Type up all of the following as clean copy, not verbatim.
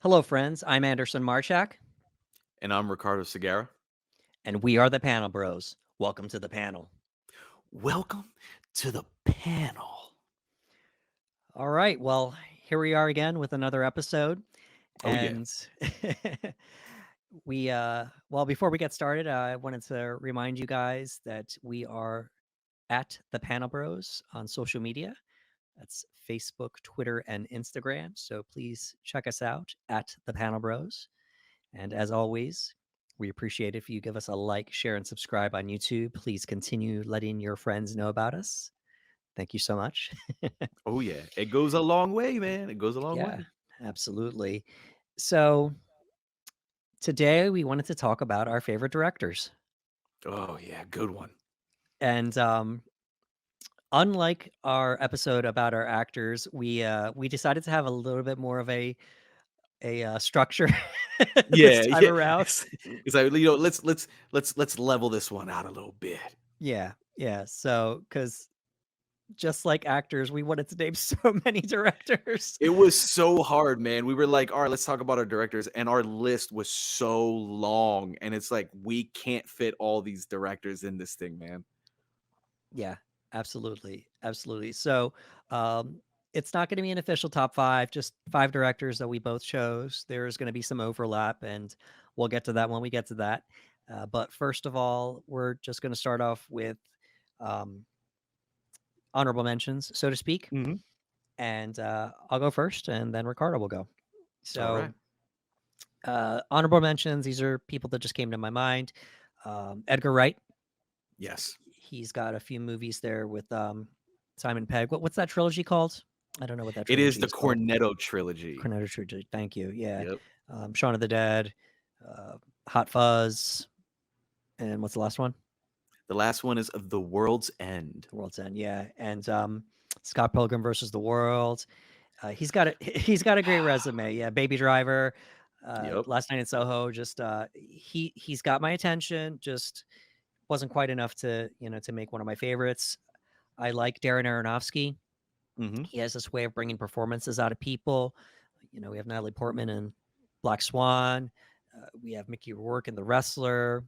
Hello, friends. I'm Anderson Marchak, And I'm Ricardo Segura. and we are the Panel Bros. Welcome to the panel. Welcome to the panel. All right. Well, here we are again with another episode. Oh yeah. And well, before we get started, I wanted to remind you guys that we are at the Panel Bros on social media. That's Facebook, Twitter, and Instagram. So please check us out at the Panel Bros. And as always, we appreciate if you give us a like, share, and subscribe on YouTube. Please continue letting your friends know about us. Thank you so much. Oh yeah. It goes a long way, man. It goes a long Yeah, way. absolutely. So today we wanted to talk about our favorite directors. Oh yeah, good one. And unlike our episode about our actors, we decided to have a little bit more of a structure this Yeah, time yeah. around. It's like let's level this one out a little bit. Yeah, yeah. So because just like actors, we wanted to name so many directors. It was so hard, man. We were like, all right, let's talk about our directors, and our list was so long, and it's like we can't fit all these directors in this thing, man. Yeah, absolutely, absolutely. So, um, it's not gonna be an official top 5, just 5 directors that we both chose. There's gonna be some overlap, and we'll get to that when we get to that. But first of all, we're just gonna start off with, um, honorable mentions, so to speak, Hmm. and, I'll go first, and then Ricardo will go. All So, right. honorable mentions, these are people that just came to my mind. Edgar Wright. Yes. He's got a few movies there with, Simon Pegg. What's that trilogy called? I don't know what that It is trilogy the is called. Cornetto trilogy. Cornetto trilogy. Thank you. Yeah. Yep. Shaun of the Dead, uh, Hot Fuzz, and what's the last one? The last one is The World's End. The World's End. Yeah. And Scott Pilgrim versus the World. He's got a he's got a great resume. Yeah. Baby Driver. Yep. Last Night in Soho. Just he's got my attention. Just wasn't quite enough to to make one of my favorites. I like Darren Aronofsky. Mhm. He has this way of bringing performances out of people. We have Natalie Portman in Black Swan. We have Mickey Rourke in The Wrestler.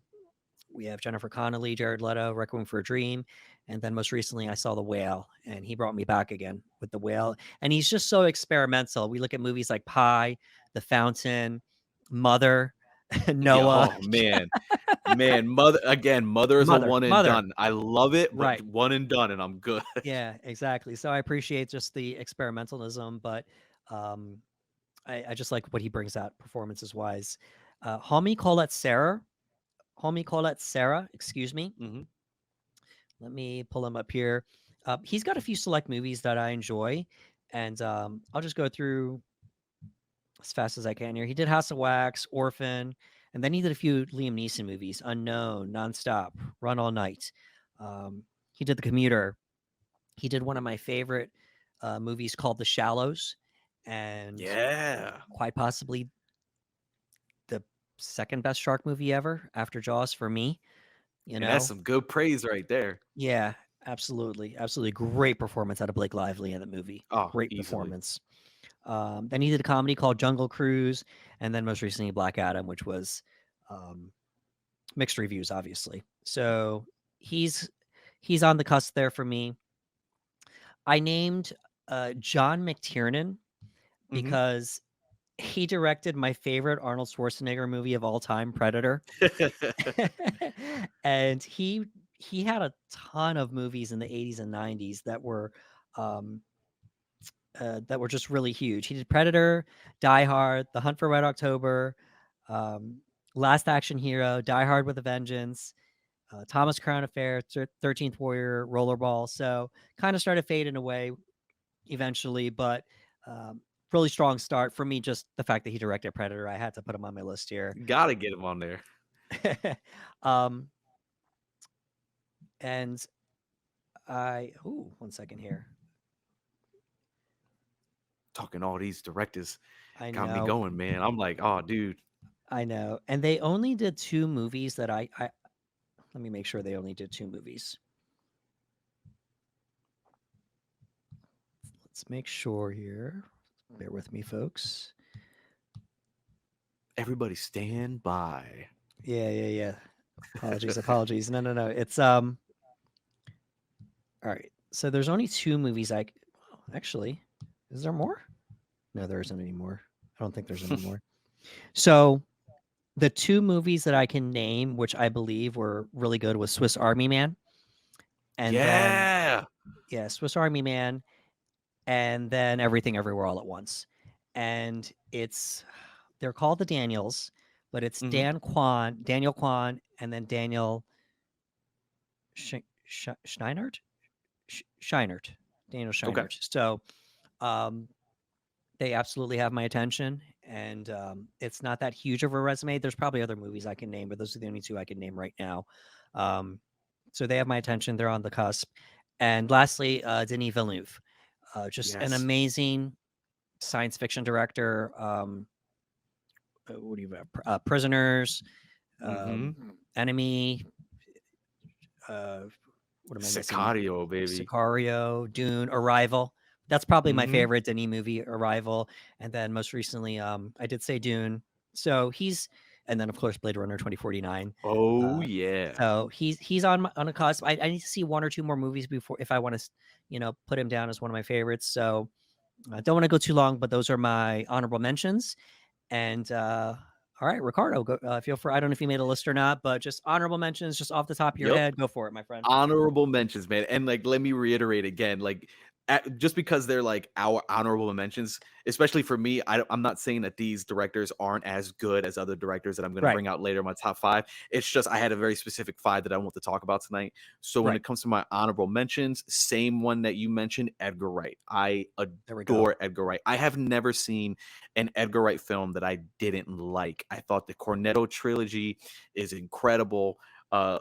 We have Jennifer Connelly, Jared Leto, Requiem for a Dream. And then most recently, I saw The Whale, and he brought me back again with The Whale. And he's just so experimental. We look at movies like Pi, The Fountain, Mother, Yeah, Noah. oh, man. Man, Mother is a one and Mother. done. I love it, but Right. one and done, and I'm good. Yeah, exactly. So I appreciate just the experimentalism, but um, I just like what he brings out performances wise. Homie Colette Sarah, excuse me. Mhm. Let me pull him up here. He's got a few select movies that I enjoy, and I'll just go through as fast as I can here. He did House of Wax, Orphan, and then he did a few Liam Neeson movies: Unknown, Nonstop, Run All Night. He did The Commuter. He did one of my favorite movies called The Shallows, and Yeah, quite possibly the second best shark movie ever after Jaws for me, you and that's know? some good praise right there. Yeah, absolutely. Absolutely. Great performance out of Blake Lively in the movie. Oh, Great easily. performance. Then he did a comedy called Jungle Cruise, and then most recently Black Adam, which was um, mixed reviews, obviously. So he's he's on the cusp there for me. I named John McTiernan Mhm. because he directed my favorite Arnold Schwarzenegger movie of all time, Predator. And he had a ton of movies in the 80s and 90s um that were just really huge. He did Predator, Die Hard, The Hunt for Red October, um Last Action Hero, Die Hard with a Vengeance, Thomas Crown Affair, 13th Warrior, Rollerball. So kind of started fading away eventually, but um really strong start for me. Just the fact that he directed Predator, I had to put him on my list here. Gotta get him on there. um and one second here. Talking all these directors I got me know, going, man. I'm like, "Oh, dude." I know. And they only did 2 movies that I let me make sure they only did 2 movies. Let's make sure here. Bear with me, folks. Everybody stand by. Yeah. Apologies. No. It's all right. So there's only two movies actually, is there more? No, there isn't any more. I don't think there's any more. So the two movies that I can name, which I believe were really good, was Swiss Army Man, and then Yeah. Swiss Army Man, and then Everything Everywhere All at Once. And they're called the Daniels, but it's Mhm. Daniel Kwan, and then Daniel Scheinert, Scheinert, Daniel Okay. Scheinert. So um, they absolutely have my attention, and it's not that huge of a resume. There's probably other movies I can name, but those are the only two I can name right now. Um, so they have my attention. They're on the cusp. And lastly, Denis Villeneuve, just an Yes. amazing science fiction director. What do you have? Prisoners, Mhm. Enemy. Uh, what am I missing? Sicario, baby. Sicario, Dune, Arrival. That's probably my Mhm. favorite Denis movie, Arrival. And then most recently, I did say Dune. So and then of course Blade Runner 2049. Oh, Uh, yeah. so he's on a cusp. I need to see one or two more movies before if I want to, put him down as one of my favorites. So I don't want to go too long, but those are my honorable mentions. And all right, Ricardo, go, feel free. I don't know if you made a list or not, but just honorable mentions, just off the top of your Yep. head, go for it, my friend. Honorable mentions, man, and, like, let me reiterate again, like, just because they're, like, our honorable mentions, especially for me, I'm not saying that these directors aren't as good as other directors that I'm gonna Right, bring out later in my top 5. It's just I had a very specific 5 that I want to talk about tonight. So when right. it comes to my honorable mentions, same one that you mentioned, Edgar Wright. I There we go. adore Edgar Wright. I have never seen an Edgar Wright film that I didn't like. I thought the Cornetto trilogy is incredible.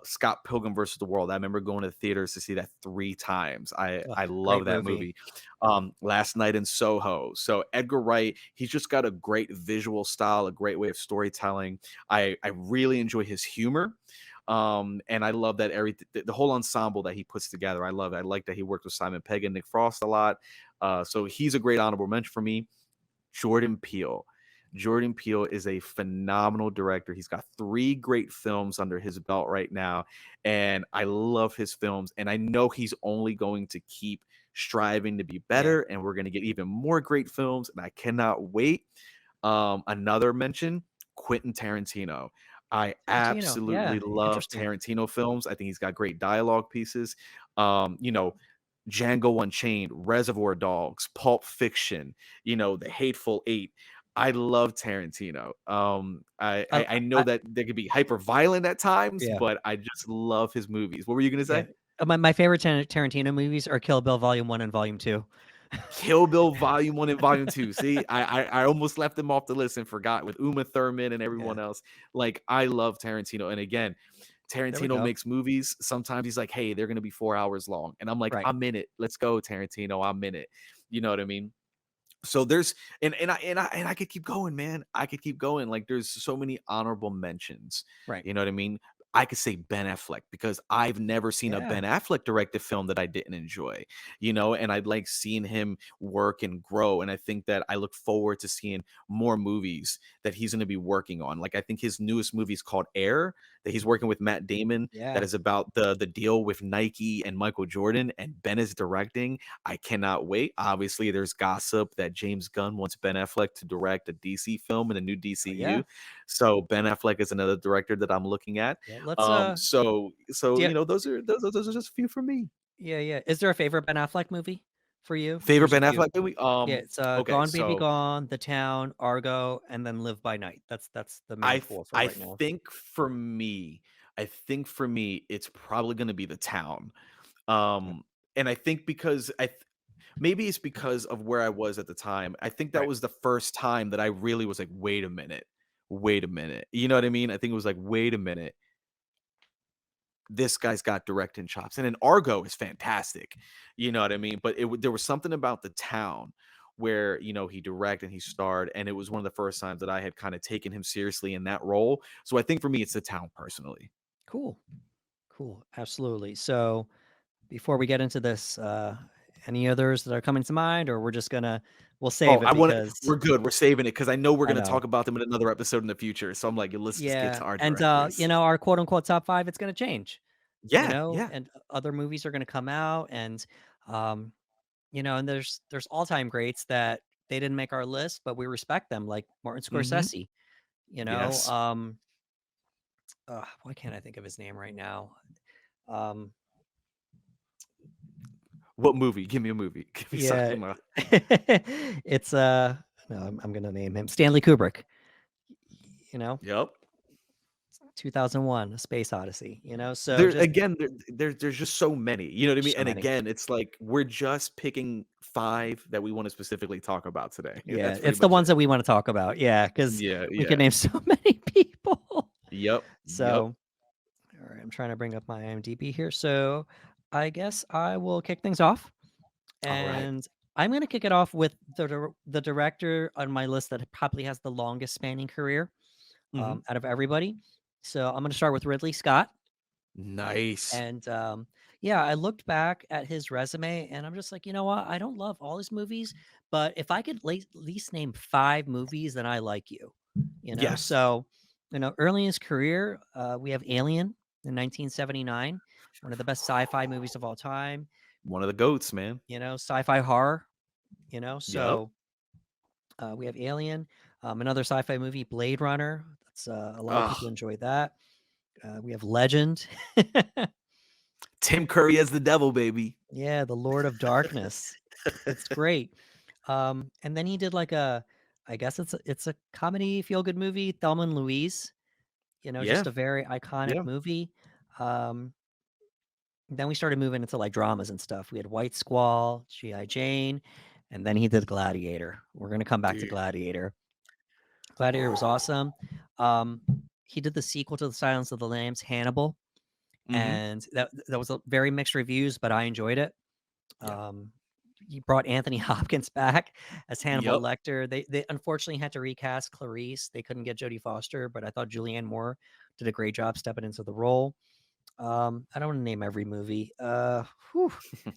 Scott Pilgrim versus the World. I remember going to the theaters to see that 3 times. Ugh, I great love that movie. movie. Last Night in Soho. So Edgar Wright, he's just got a great visual style, a great way of storytelling. I really enjoy his humor. And I love that the whole ensemble that he puts together. I love it. I like that he worked with Simon Pegg and Nick Frost a lot. So he's a great honorable mention for me. Jordan Peele. Jordan Peele is a phenomenal director. He's got 3 great films under his belt right now, and I love his films, and I know he's only going to keep striving to be Yeah. better, and we're gonna get even more great films, and I cannot wait. Another mention, Quentin Tarantino. I Tarantino. absolutely Yeah. love Interesting. Tarantino films. I think he's got great dialogue pieces. You know, Django Unchained, Reservoir Dogs, Pulp Fiction, The Hateful Eight. I love Tarantino. I, I, I I know I, that they could be hyper violent at times, yeah. but I just love his movies. What were you gonna Yeah. say? My favorite Tarantino movies are Kill Bill Volume 1 and Volume 2. Kill Bill Volume 1 and Volume 2. See, I almost left them off the list and forgot with Uma Thurman and Yeah. everyone else. Like, I love Tarantino. And again, There we Tarantino go. makes movies. Sometimes he's like, hey, they're gonna be 4 hours long. And I'm like, Right. I'm in it. Let's go, Tarantino. I'm in it. You know what I mean? So there's and I could keep going, man. I could keep going. Like there's so many honorable mentions. Right. You know what I mean? I could say Ben Affleck because I've never seen a Yeah. Ben Affleck directed film that I didn't enjoy, and I'd like seeing him work and grow. And I think that I look forward to seeing more movies that he's going to be working on. Like I think his newest movie is called Air, that he's working with Matt Damon, that Yeah. is about the deal with Nike and Michael Jordan, and Ben is directing. I cannot wait. Obviously, there's gossip that James Gunn wants Ben Affleck to direct a DC film in the new Oh, yeah. DCU. So Ben Affleck is another director that I'm looking at. Yeah. Let's So do you, those are just a few for me. yeah. Is there a favorite Ben Affleck movie for you? Favorite There's a Ben few. Affleck movie? Yeah, it's Okay, Gone Baby so Gone, The Town, Argo, and then Live by Night. That's the main four for I right now. think for me, it's probably gonna be The Town. Yeah. And I think because maybe it's because of where I was at the time. I think that Right. was the first time that I really was like, "Wait a minute. Wait a minute." You know what I mean? I think it was like, "Wait a minute. This guy's got directing chops." And then Argo is fantastic. You know what I mean? But there was something about The Town where, he directed and he starred, and it was one of the first times that I had kind of taken him seriously in that role. So I think for me, it's The Town personally. Cool. Cool. Absolutely. So before we get into this, any others that are coming to mind, or we're just gonna we'll Oh, save it I wanna because we're good, we're saving it because I know we're I gonna know. talk about them in another episode in the future, so I'm like, "Let's just get Yeah, to our and, directors." our quote unquote top 5, it's gonna change, Yeah, yeah. and other movies are gonna come out and, um, and there's all-time greats that they didn't make our list, but we respect them, like Martin Mhm. Scorsese, you know, Yes. why can't I think of his name right now? Um, What movie? Give me a movie. Give me yeah, something, it's, no, I'm gonna name him Stanley Kubrick, you know, Yep. 2001: A Space Odyssey, so There just again, there's just so many, you know what I mean? so And many. again, it's like we're just picking 5 that we wanna specifically talk about today. Yeah, That's pretty it's the much ones it. that we wanna talk about, yeah, because Yeah, we can yeah. name so many people. Yep, yep. So, alright, I'm trying to bring up my IMDb here, so I guess I will kick things off, Alright. and I'm gonna kick it off with the director on my list that probably has the longest spanning career, Mhm. out of everybody. So, I'm gonna start with Ridley Scott. Nice. And yeah, I looked back at his resume and I'm just like, you know what? I don't love all his movies, but if I could at least name 5 movies, then I like you. Yes. So, early in his career, we have Alien in 1979, one of the best sci-fi movies of all time, One of the goats, man. sci-fi horror, Yep. so we have Alien, another sci-fi movie, Blade Runner. That's a lot of people Ugh. enjoy that. We have Legend. Tim Curry as the devil, baby. Yeah, The Lord of Darkness. It's great. And then he did like I guess it's a comedy feel good movie, Thelma and Louise, Yeah, just a very iconic yeah. movie. Um, then we started moving into like dramas and stuff. We had White Squall, G.I. Jane, and then he did Gladiator. We're gonna come back to Dude. Gladiator. Gladiator was awesome. Um, he did the sequel to The Silence of the Lambs, Hannibal, Mhm. and that was a very mixed reviews, but I enjoyed it. Yeah. Um, he brought Anthony Hopkins back as Hannibal Yep. Lecter. They unfortunately had to recast Clarice. They couldn't get Jodie Foster, but I thought Julianne Moore did a great job stepping into the role. I don't want to name every movie. Whew.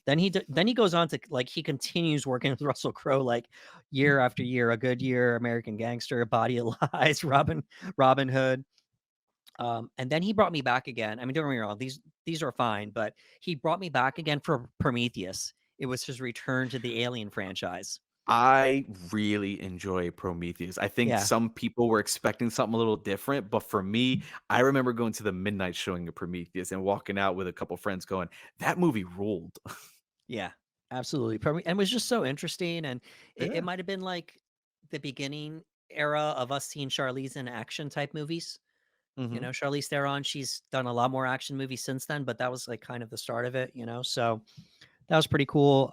Then he goes on to like he continues working with Russell Crowe like year after year. A Good Year, American Gangster, Body of Lies, Robin Hood. And then he brought me back again. I mean, don't get me wrong; these are fine, but he brought me back again for Prometheus. It was his return to the Alien franchise. I really enjoy Prometheus. I think Yeah, some people were expecting something a little different, but for me, I remember going to the midnight showing of Prometheus and walking out with a couple friends going, "That movie ruled." yeah, absolutely. And it was just so interesting, and it Yeah. might have been like the beginning era of us seeing Charlize in action type movies. Mhm. Charlize Theron, she's done a lot more action movies since then, but that was like kind of the start of it. So that was pretty cool.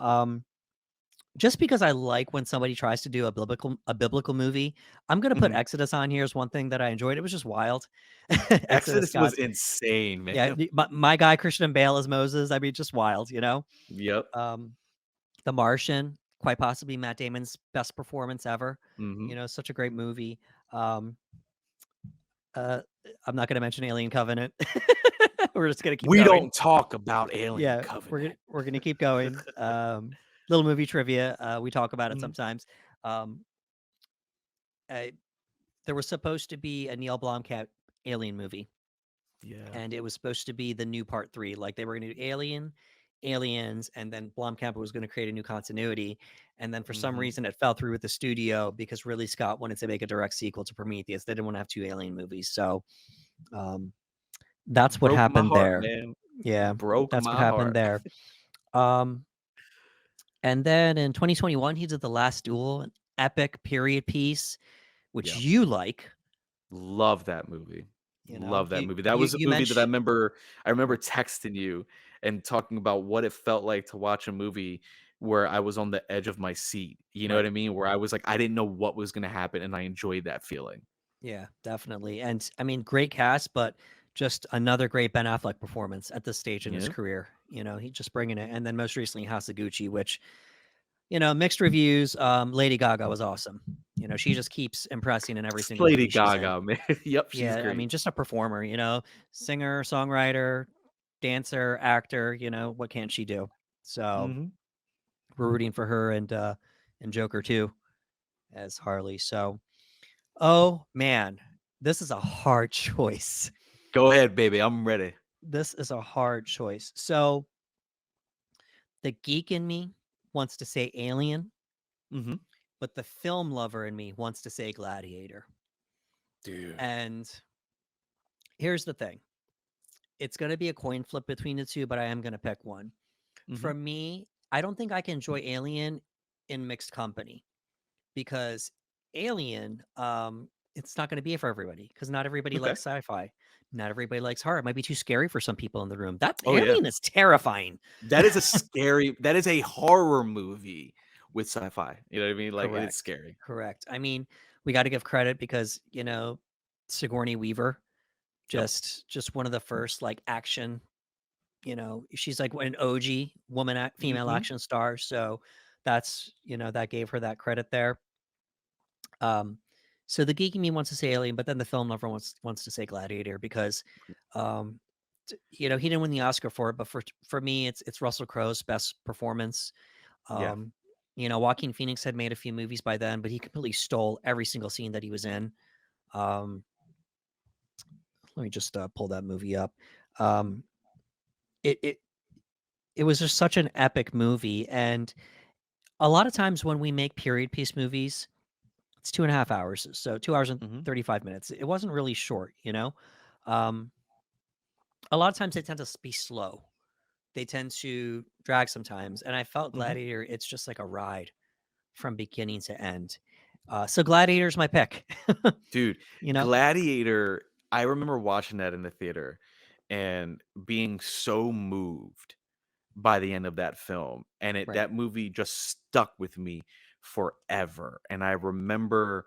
Just because I like when somebody tries to do a biblical movie, I'm gonna put Mhm. Exodus on here as one thing that I enjoyed. It was just wild. Exodus Exodus was got insane, yeah, man. my guy Christian Bale as Moses. I mean, just wild. Yep. Um, The Martian, quite possibly Matt Damon's best performance ever. Mhm. Such a great movie. Um, uh, I'm not gonna mention Alien Covenant. We're just gonna keep We going. don't talk about Alien Yeah, we're Covenant. gonna we're gonna keep going. Little movie trivia. We talk about it Mhm. sometimes. Um, uh, there was supposed to be a Neil Blomkamp Alien movie, Yeah. and it was supposed to be the new part 3. Like they were going to do Alien, Aliens, and then Blomkamp was going to create a new continuity. And then for some Mhm. reason, it fell through with the studio because Ridley Scott wanted to make a direct sequel to Prometheus. They didn't want to have 2 Alien movies, so um, that's what Broke my happened heart, there. man. Yeah, Broke that's what my happened heart. there. Um, and then in 2021, he did The Last Duel, an epic period piece, which Yep. you like. Love that movie. Love that You movie. That you was a you movie that I mentioned remember texting you and talking about what it felt like to watch a movie where I was on the edge of my seat. You know what right. I mean? Where I was like, I didn't know what was gonna happen, and I enjoyed that feeling. Yeah, definitely. And I mean, great cast, but just another great Ben Affleck performance at this stage in his Yeah. career. He just bringing it. And then most recently, Hasaguchi, which, mixed reviews. Lady Gaga was awesome. She just keeps impressing in every It's single Lady movie she's in. Gaga, man. Yep, she's Yeah, I great. mean, just a performer, singer, songwriter, dancer, actor, what can't she do? So Mhm. we're rooting for her and Joker too. as Harley. So, oh man, this is a hard choice. Go ahead, baby. I'm ready. This is a hard choice. So, the geek in me wants to say Alien, Hmm. but the film lover in me wants to say Gladiator. Dude. And here's the thing, it's going to be a coin flip between the two, but I am going to pick one. Hmm. For me, I don't think I can enjoy Alien in mixed company because Alien, it's not going to be for everybody because not everybody Okay. likes sci-fi. Not everybody likes horror. It might be too scary for some people in the room. That Oh yeah. Alien is terrifying. That is a horror movie with sci-fi. You know what I mean? Like it is Correct. scary. Correct. I mean, we got to give credit because, Sigourney Weaver, Yep. just one of the first like action, she's like an OG woman, female Hmm. action star. So that's, that gave her that credit there. Um, so the geek in me wants to say Alien, but then the film lover wants to say Gladiator because, um, he didn't win the Oscar for it, but for me, it's Russell Crowe's best performance. Yeah. Um, Joaquin Phoenix had made a few movies by then, but he completely stole every single scene that he was in. Um, let me just pull that movie up. Um, it it it was just such an epic movie, and a lot of times when we make period piece movies, it's 2.5 hours, so 2 hours and Hmm. 35 minutes. It wasn't really short. Um, a lot of times they tend to be slow. They tend to drag sometimes, and I felt Hmm. Gladiator. It's just like a ride from beginning to end. So Gladiator's my pick. Dude, you know, Gladiator, I remember watching that in the theater and being so moved by the end of that film, and right? that movie just stuck with me forever. And I remember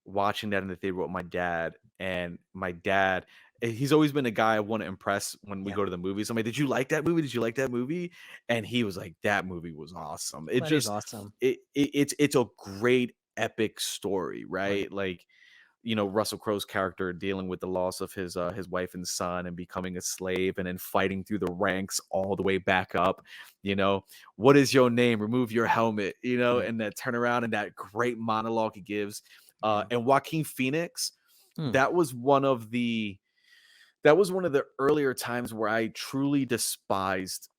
watching that in the theater with my dad, and my dad, he's always been a guy I want to impress when we Yeah, go to the movies. I'm like, "Did you like that movie? Did you like that movie?" And he was like, "That movie was awesome." It Gladiator's just awesome. it's a great epic story, Right. right? Like, Russell Crowe's character dealing with the loss of his wife and son and becoming a slave and then fighting through the ranks all the way back up, you know, what is your name? Remove your helmet, Mm, and that turnaround and that great monologue he gives. yeah. And Joaquin Phoenix, Mm, that was one of the that was one of the earlier times where I truly despised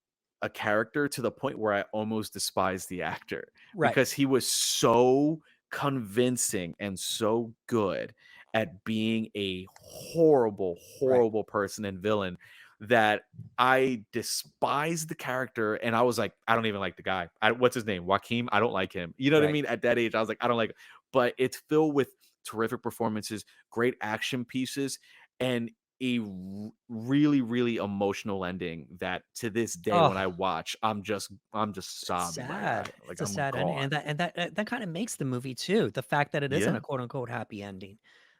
a character to the point where I almost despised the actor right. because he was so convincing and so good at being a horrible, Right. horrible person and villain that I despised the character. And I was like, I don't even like the guy. What's his name? Joaquin. I don't like him. You know what I Right. mean? At that age, I was like, I don't like him. But it's filled with terrific performances, great action pieces, and a really, really emotional ending that to this day when I Oh, watch, I'm just it's sobbing my eye. sad. Like It's a I'm sad ending, and gone. that kind of makes the movie too. The fact that it isn't Yeah. a quote unquote happy ending.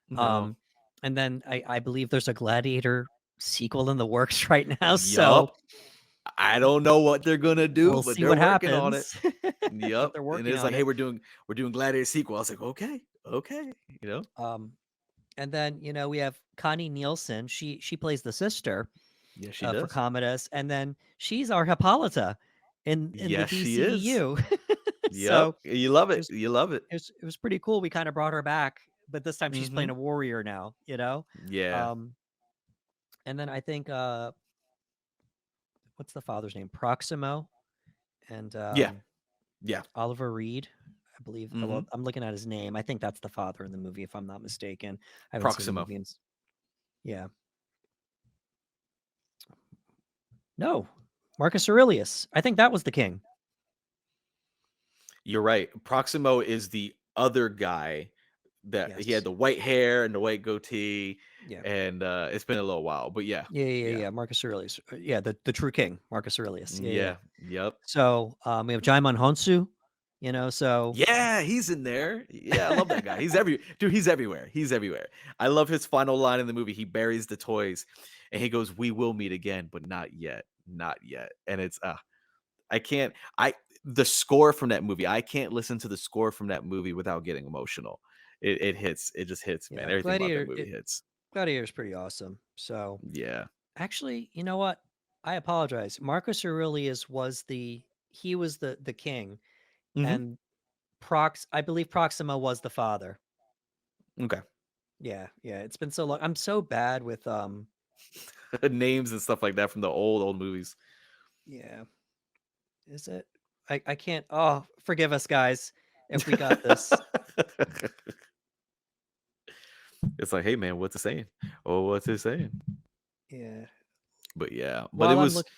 No. Um, and then I believe there's a Gladiator sequel in the works right now, so Yup. I don't know what they're gonna do, we'll but see they're what working on it. happens. But Yup. they're And working it's on like, hey, it. we're doing Gladiator sequel. I was like, okay, okay, you know? Um, and then we have Connie Nielsen. She plays the sister Yes, she for does. Commodus, and then she's our Hippolyta in the Yes, she is. DCEU. So Yep. You love it it. was You love it. it was pretty cool. We kind of brought her back, but this time she's Mm-hmm. playing a warrior now. Yeah. Um, and then I think what's the father's name? Proximo and Yeah. Yeah. Oliver Reed. I believe. Mm-hmm. Well, I'm looking at his name. I think that's the father in the movie, if I'm not mistaken. I haven't seen the Proximo. movie yeah. No, Marcus Aurelius. I think that was the king. You're right. Proximo is the other guy that he had Yes. the white hair and the white goatee, Yeah. and it's been a little while, but yeah, yeah, Yeah. Marcus Aurelius. Yeah, the true king, Marcus Aurelius. Yeah. yeah, yep, So we have Jaimon Honsu. So yeah. He's in there. Yeah, I love that guy. He's every dude. He's everywhere. He's everywhere. I love his final line in the movie. He buries the toys, and he goes, "We will meet again, but not yet, not yet." And it's I can't. I the score from that movie. I can't listen to the score from that movie without getting emotional. It hits. It just hits, man. yeah, Everything about that movie hits. Gladiator is pretty awesome. So Yeah. actually, you know what? I apologize. Marcus Aurelius was the king, Mhm. and I believe Proxima was the father. Okay. Yeah, yeah. It's been so long. I'm so bad with Names and stuff like that from the old movies. yeah. Is it? I can't. Oh, forgive us, guys, if we got this. It's like, hey man, what's it saying? Oh, what's it saying? Yeah. But yeah, but it While I'm was. looking,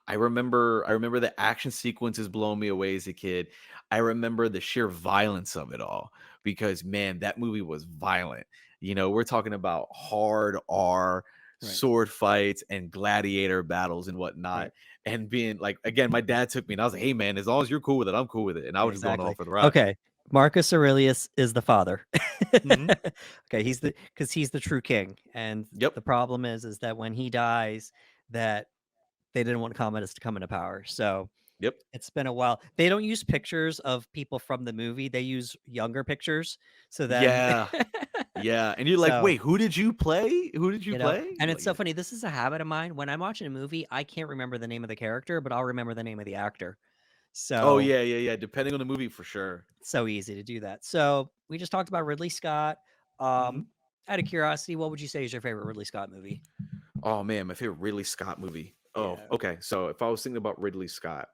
I remember the action sequences blowing me away as a kid. I remember the sheer violence of it all because man, that movie was violent. We're talking about hard R right, sword fights and gladiator battles and whatnot. right. And being like, again, my dad took me and I was like, hey man, as long as you're cool with it, I'm cool with it. And I Yeah, was just going exactly. off for the ride. Okay. Marcus Aurelius is the father. Hmm. Okay, he's the true king. And Yep. the problem is that when he dies, that they didn't want Commodus to come into power. So Yep. it's been a while. They don't use pictures of people from the movie. They use younger pictures. So then Yeah. Yeah. And you're like, so wait, who did you play? Who did you play? and it's Like, so funny. This is a habit of mine. When I'm watching a movie, I can't remember the name of the character, but I'll remember the name of the actor. oh So yeah, yeah, yeah. Depending on the movie for sure. it's so easy to do that. So we just talked about Ridley Scott. Mhm. Out of curiosity, what would you say is your favorite Ridley Scott movie? Oh man, my favorite Ridley Scott movie. Oh, Yeah, okay. So if I was thinking about Ridley Scott,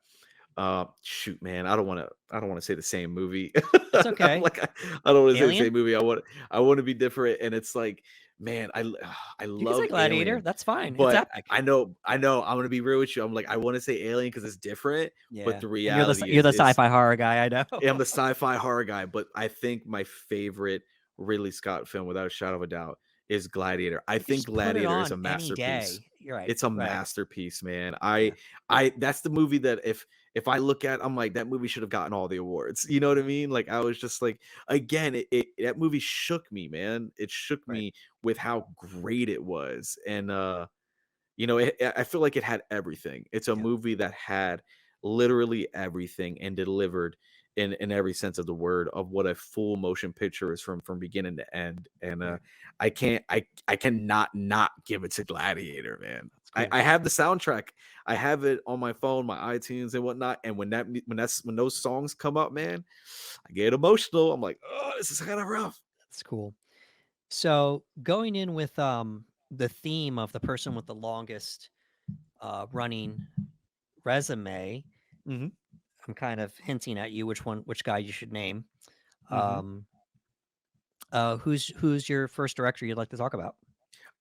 shoot, man, I don't want to say the same movie. that's I'm okay. like, I don't want to say the same Alien? movie. I want to be different, and it's like, man, I You can say love Gladiator. Alien, That's fine. It's but epic. I know. I'm gonna be real with you. I'm like, I want to say Alien because it's different, but Yeah, the and reality you're is, the it's sci-fi horror guy. I know. I'm the sci-fi horror guy, but I think my favorite Ridley Scott film, without a shadow of a doubt, is Gladiator. I You could think just put it Gladiator is on a any masterpiece. day. You're right. It's a Right. masterpiece, man. Yeah. I that's the movie that if I look at, I'm like, that movie should have gotten all the awards. You know what I mean? Like I was just like, again, that movie shook me, man. It shook Right. me with how great it was. And I feel like it had everything. It's a Yeah. movie that had literally everything and delivered in every sense of the word of what a full motion picture is from beginning to end. And Right. I cannot not give it to Gladiator, man. That's I, cool. I have the soundtrack. I have it on my phone, my iTunes and whatnot. And when those songs come up, man, I get emotional. I'm like, oh, this is kind of rough. That's cool. So going in with the theme of the person with the longest running resume, Hmm. I'm kind of hinting at you which guy you should name. Hmm. Um, who's your first director you'd like to talk about?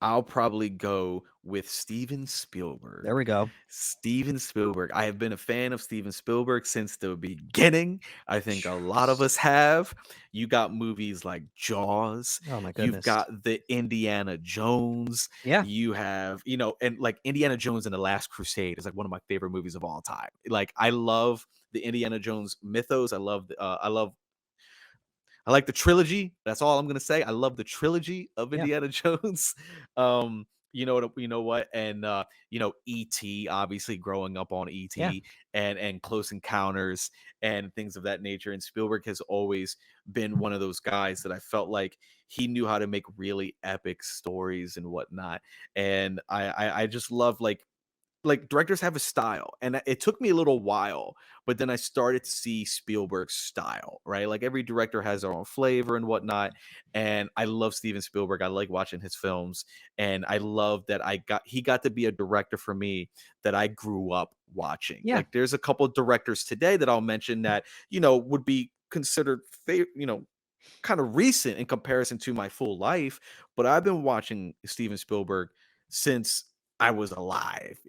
I'll probably go with Steven Spielberg. There we go. Steven Spielberg. I have been a fan of Steven Spielberg since the beginning. I think a lot of us have. You got movies like Jaws. Oh my You've goodness. got the Indiana Jones. Yeah. You have, and like Indiana Jones and the Last Crusade is like one of my favorite movies of all time. Like I love the Indiana Jones mythos. I like the trilogy. That's all I'm gonna say. I love the trilogy of Yeah. Indiana Jones. You know what? And E.T. obviously growing up on Yeah. E.T. and Close Encounters and things of that nature. And Spielberg has always been one of those guys that I felt like he knew how to make really epic stories and whatnot. And I just love like directors have a style, and it took me a little while, but then I started to see Spielberg's style, right? Like every director has their own flavor and whatnot, and I love Steven Spielberg. I like watching his films, and I love that he got to be a director for me that I grew up watching. Yeah. Like there's a couple of directors today that I'll mention that would be considered kind of recent in comparison to my full life, but I've been watching Steven Spielberg since I was alive.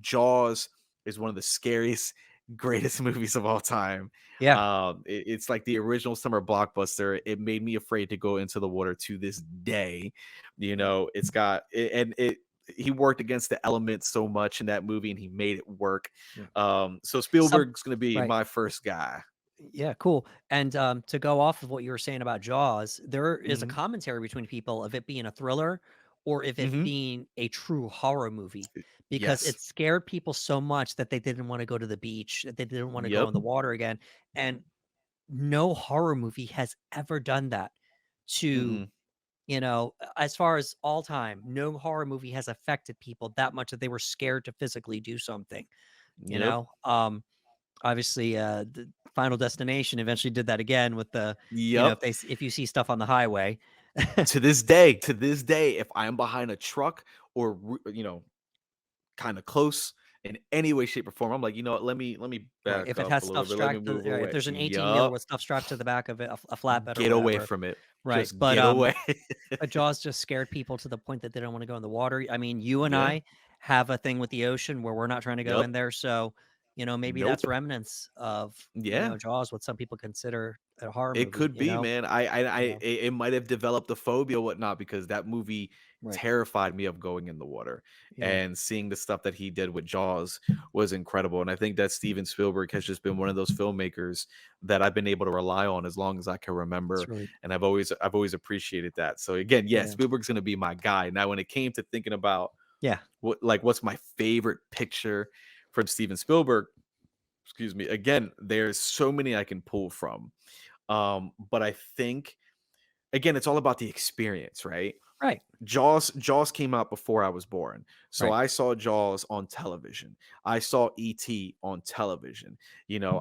Jaws is one of the scariest, greatest movies of all time. Yeah. It's like the original summer blockbuster. It made me afraid to go into the water to this day. Yeah. It's got and it. He worked against the elements so much in that movie, and he made it work. Yeah. So Some Spielberg's going to be right. my first guy. Yeah, cool. And to go off of what you were saying about Jaws, there is a Hmm. commentary between people of it being a thriller or if it Hmm. being a true horror movie because Yes. it scared people so much that they didn't want to go to the beach, that they didn't want to go Yep. in the water again. And no horror movie has ever done that to, Mm-mm. as far as all time, no horror movie has affected people that much that they were scared to physically do something, you Yep. know? Um obviously, the Final Destination eventually did that again with the, Yep. if you see stuff on the highway. To this day, if I'm behind a truck or kind of close in any way, shape, or form, I'm like, you know what? Let me Right, back if it up has a little stuff bit. Let me strapped to, move right, if away. there's an 18 meter Yup. with stuff strapped to the back of it, a flatbed or Get away whatever, from it. right, Just but, get away. Jaws just scared people to the point that they don't wanna go in the water. I mean, you and Yeah. I have a thing with the ocean where we're not trying to go in Yup. there, so, maybe that's Nope. remnants of, Yeah. Jaws, what some people consider a horror It movie, could be, man. You know? It might have developed a phobia, or whatnot, because that movie Right, terrified me of going in the water. yeah, And seeing the stuff that he did with Jaws was incredible. And I think that Steven Spielberg has just been one of those filmmakers that I've been able to rely on as long as I can it's remember. really And I've always appreciated that. So again, yeah, yeah, Spielberg's gonna be my guy. Now, when it came to thinking about yeah, what's my favorite picture from Steven Spielberg, excuse me, again, there's so many I can pull from. But I think again, it's all about the experience, right? right, Jaws came out before I was born. So right, I saw Jaws on television. I saw E.T. on television.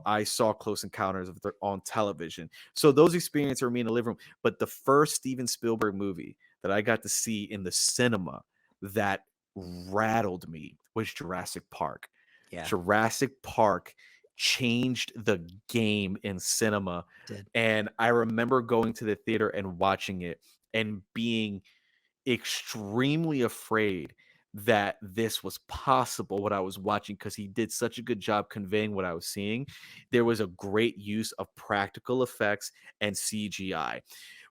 I saw Close Encounters on television. So those experiences are me in the living room. But the first Steven Spielberg movie that I got to see in the cinema that rattled me was Jurassic Park. yeah, Jurassic Park changed the game in cinema. did, And I remember going to the theater and watching it and being extremely afraid that this was possible, what I was watching, because he did such a good job conveying what I was seeing. There was a great use of practical effects and CGI,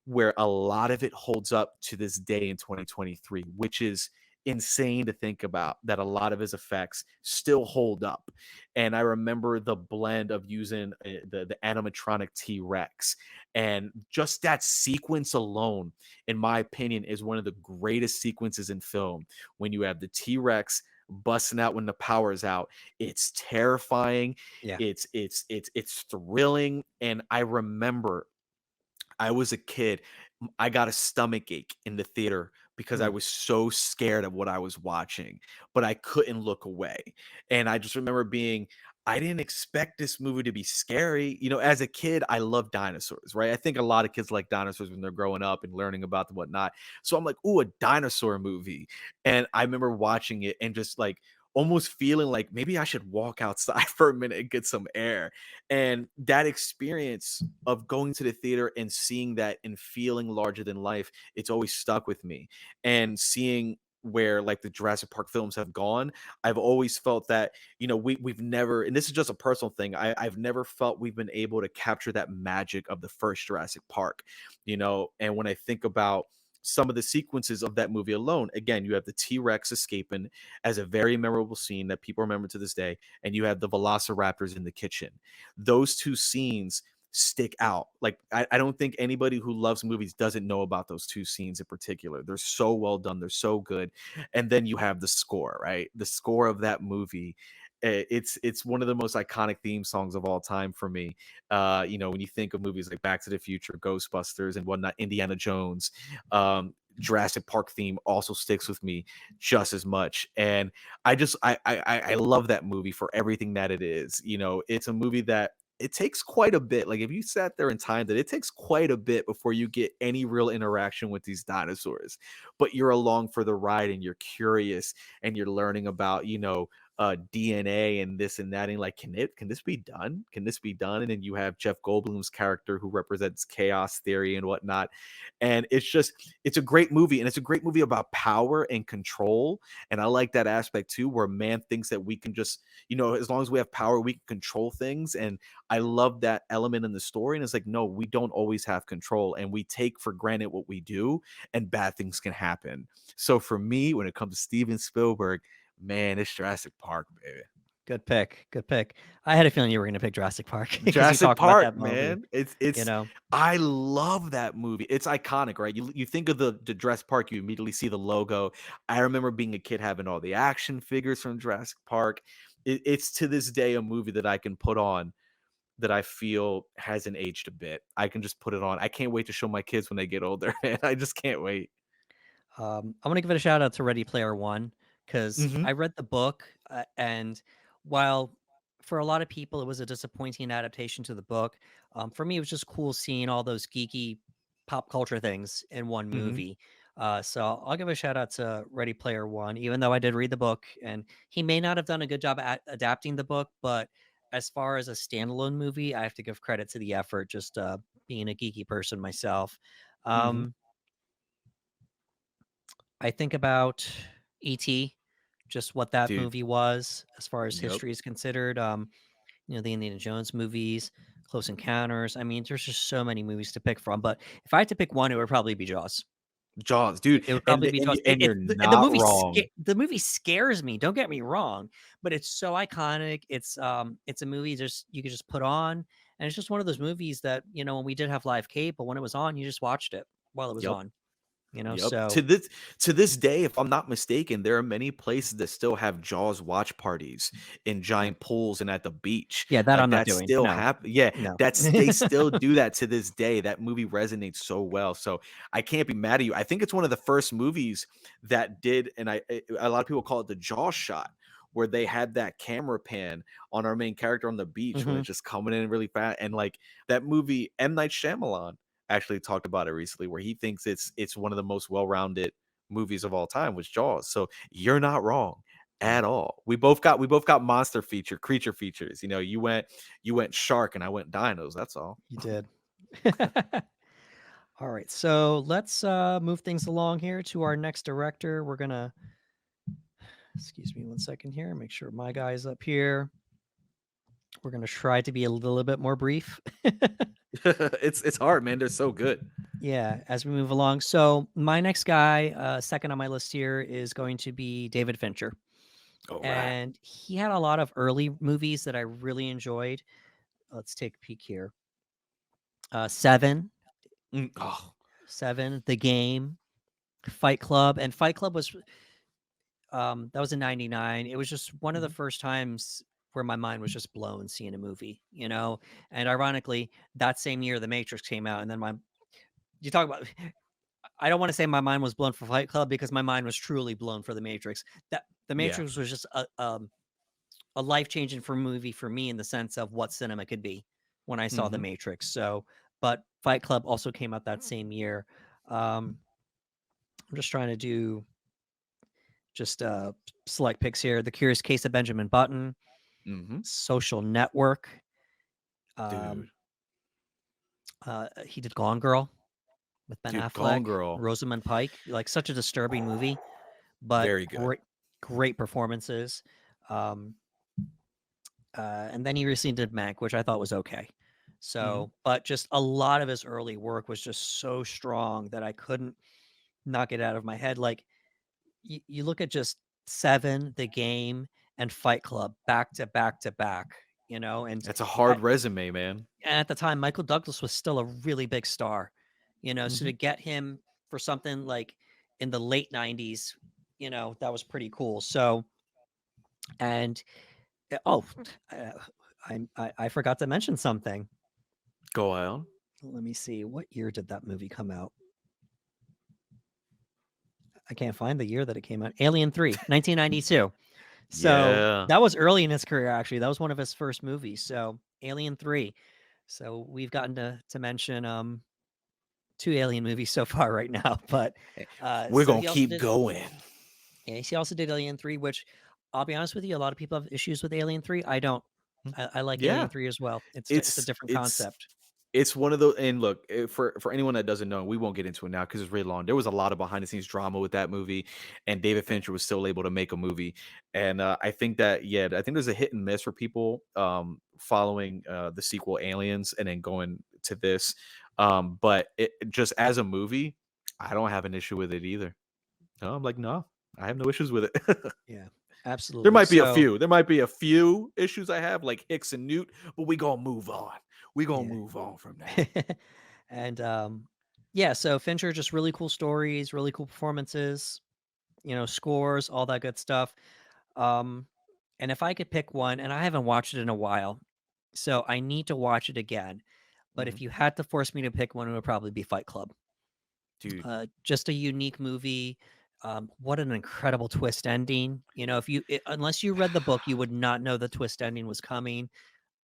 where a lot of it holds up to this day in 2023, which is insane to think about, that a lot of his effects still hold up. And I remember the blend of using the animatronic T-Rex, and just that sequence alone, in my opinion, is one of the greatest sequences in film. When you have the T-Rex busting out when the power is out, it's terrifying, yeah, it's thrilling. And I remember I was a kid. I got a stomach ache in the theater because I mm, was so scared of what I was watching, but I couldn't look away. And I just remember I didn't expect this movie to be scary. As a kid, I love dinosaurs, right? I think a lot of kids like dinosaurs when they're growing up and learning about them, whatnot. So I'm like, ooh, a dinosaur movie. And I remember watching it and just like almost feeling like maybe I should walk outside for a minute and get some air. And that experience of going to the theater and seeing that and feeling larger than life, it's always stuck with me. And seeing where like the Jurassic Park films have gone, I've always felt that, we've never, and this is just a personal thing, I've never felt we've been able to capture that magic of the first Jurassic Park. And when I think about some of the sequences of that movie alone, again, you have the T-Rex escaping as a very memorable scene that people remember to this day, and you have the velociraptors in the kitchen. Those two scenes stick out. Like, I don't think anybody who loves movies doesn't know about those two scenes in particular. They're so well done, they're so good. And then you have the score, right? The score of that movie, it's one of the most iconic theme songs of all time for me. When you think of movies like Back to the Future, Ghostbusters, and whatnot, Indiana Jones, Jurassic Park theme also sticks with me just as much. And I love that movie for everything that it is. It's a movie that it takes quite a bit. Like, if you sat there and timed it, it takes quite a bit before you get any real interaction with these dinosaurs. But you're along for the ride and you're curious and you're learning about, DNA and this and that. And like, can this be done? Can this be done? And then you have Jeff Goldblum's character who represents chaos theory and whatnot. And it's a great movie. And it's a great movie about power and control. And I like that aspect too, where man thinks that we can just, as long as we have power, we can control things. And I love that element in the story. And it's like, no, we don't always have control, and we take for granted what we do, and bad things can happen. So for me, when it comes to Steven Spielberg, man, it's Jurassic Park, baby. good pick, good pick. I had a feeling you were gonna pick Jurassic Park because you Jurassic talked about Park, that movie, man. you know? I love that movie. It's iconic, right? You think of the Jurassic Park, you immediately see the logo. I remember being a kid having all the action figures from Jurassic Park. It's to this day a movie that I can put on that I feel hasn't aged a bit. I can just put it on. I can't wait to show my kids when they get older, man. I just can't wait. I wanna give it a shout out to Ready Player One because Mhm. I read the book, and while for a lot of people, it was a disappointing adaptation to the book. For me, it was just cool seeing all those geeky pop culture things in one Hmm. movie. So I'll give a shout out to Ready Player One, even though I did read the book, and he may not have done a good job at adapting the book, but as far as a standalone movie, I have to give credit to the effort. Just being a geeky person myself, Hmm. um, I think about E.T., just what that Dude. movie was as far as Yep. history is considered. The Indiana Jones movies, Close Encounters. I mean, there's just so many movies to pick from. But if I had to pick one, it would probably be Jaws. Jaws, dude, It would and probably be Jaws. and you're The not movie wrong. the movie scares me. Don't get me wrong, but it's so iconic. It's a movie just you could just put on, and it's just one of those movies that when we did have live cable, when it was on, you just watched it while it was Yep. on. Yep. So To this day, if I'm not mistaken, there are many places that still have Jaws watch parties in giant pools and at the beach. yeah, that Like I'm not that doing. still No, happen. Yeah, no. that's they still do that to this day. That movie resonates so well. So I can't be mad at you. I think it's one of the first movies that did, and a lot of people call it the Jaws shot. Where they had that camera pan on our main character on the beach when Hmm. it's just coming in really fast, and like that movie, M Night Shyamalan actually talked about it recently where he thinks it's one of the most well-rounded movies of all time was Jaws. So you're not wrong Yeah, at all. We both got monster creature features. You went shark and I went dinos. That's all. you did. All right, so let's move things along here to our next director. We're gonna, excuse me one second here, make sure my guy's up here. We're gonna try to be a little bit more brief. It's hard, man. They're so good. Yeah, as we move along. So my next guy, second on my list here, is going to be David Fincher, All right. and he had a lot of early movies that I really enjoyed. Let's take a peek here. Seven, Oh. Seven, The Game, Fight Club, and Fight Club was that was in '99. It was just one of the Mhm. first times where my mind was just blown seeing a movie. And ironically, that same year The Matrix came out, and then my you talk about I don't want to say my mind was blown for Fight Club because my mind was truly blown for The Matrix. That The Yeah. Matrix was just a life changing for movie for me in the sense of what cinema could be when I saw The Hmm. Matrix. So, but Fight Club also came out that same year. Um, I'm just trying to do just select picks here. The Curious Case of Benjamin Button, Hmm. Social Network. Dude. Um, he did Gone Girl with Ben Dude, Gone Affleck, Girl. Rosamund Pike. Like such a disturbing movie, but Very good. great performances. Um, and then he recently did Mank, which I thought was okay. Hmm. So, but just a lot of his early work was just so strong that I couldn't knock it out of my head. Like you look at just Seven, The Game, and Fight Club back to back to back. And That's a at, hard resume, man. and at the time, Michael Douglas was still a really big star. So Hmm. to get him for something like in the late '90s, that was pretty cool. So, and oh, uh, I forgot to mention something. Go on. Let me see. What year did that movie come out? I can't find the year that it came out. Alien 3, 1992. So Yeah. that was early in his career, actually. That was one of his first movies. So Alien 3. So we've gotten to mention two Alien movies so far right now. But We're so gonna he also keep did going. he also did Alien 3, which I'll be honest with you, a lot of people have issues with Alien 3. I don't. Mm. I like Yeah. Alien 3 as well. It's a It's different it's concept. it's one of those, and look, for anyone that doesn't know, we won't get into it now because it's really long. There was a lot of behind the scenes drama with that movie, and David Fincher was still able to make a movie. And I think that, yeah, I think there's a hit and miss for people following the sequel Aliens and then going to this. But just as a movie, I don't have an issue with it either. No, I'm like, no, I have no issues with it. Yeah, There absolutely. might be a So few. There might be a few issues I have, like Hicks and Newt, but we gonna move on. We gonna yeah. move on from that. And yeah, so Fincher, just really cool stories, really cool performances, scores, all that good stuff. um and if I could pick one, and I haven't watched it in a while, so I need to watch it again, but Mhm. if you had to force me to pick one, it would probably be Fight Club. Dude. Just a unique movie. What an incredible twist ending. You know, unless you read the book, you would not know the twist ending was coming.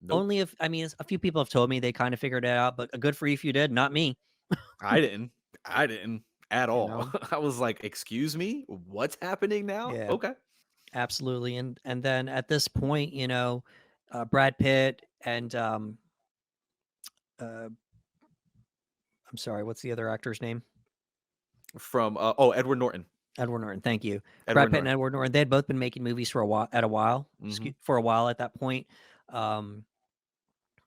Nope. Only if, I mean, a few people have told me they kind of figured it out, but good for you if you did, not me, I didn't. I didn't at you all. know? I was like, "Excuse me? What's happening now?" Yeah, Okay. absolutely. And then at this point, Brad Pitt and uh, I'm sorry, what's the other actor's name? From Edward Norton. Edward Norton. Thank you. Brad Edward Pitt and Norton. Edward Norton. They had both been making movies for a while. Mhm. For a while at that point. Um,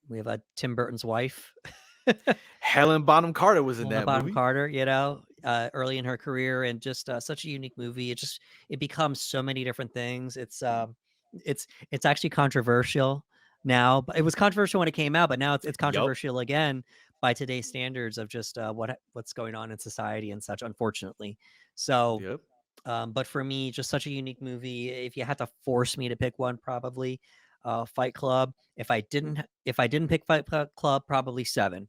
we have Tim Burton's wife. Helen Bonham Carter was in Helena that Bonham movie. Carter, early in her career, and just such a unique movie. It becomes so many different things. It's actually controversial now, but it was controversial when it came out, but now it's Yup. controversial again by today's standards of just what's going on in society and such. Unfortunately, so Yep. but for me, just such a unique movie. If you had to force me to pick one, probably Fight Club. If I didn't pick Club, probably Seven,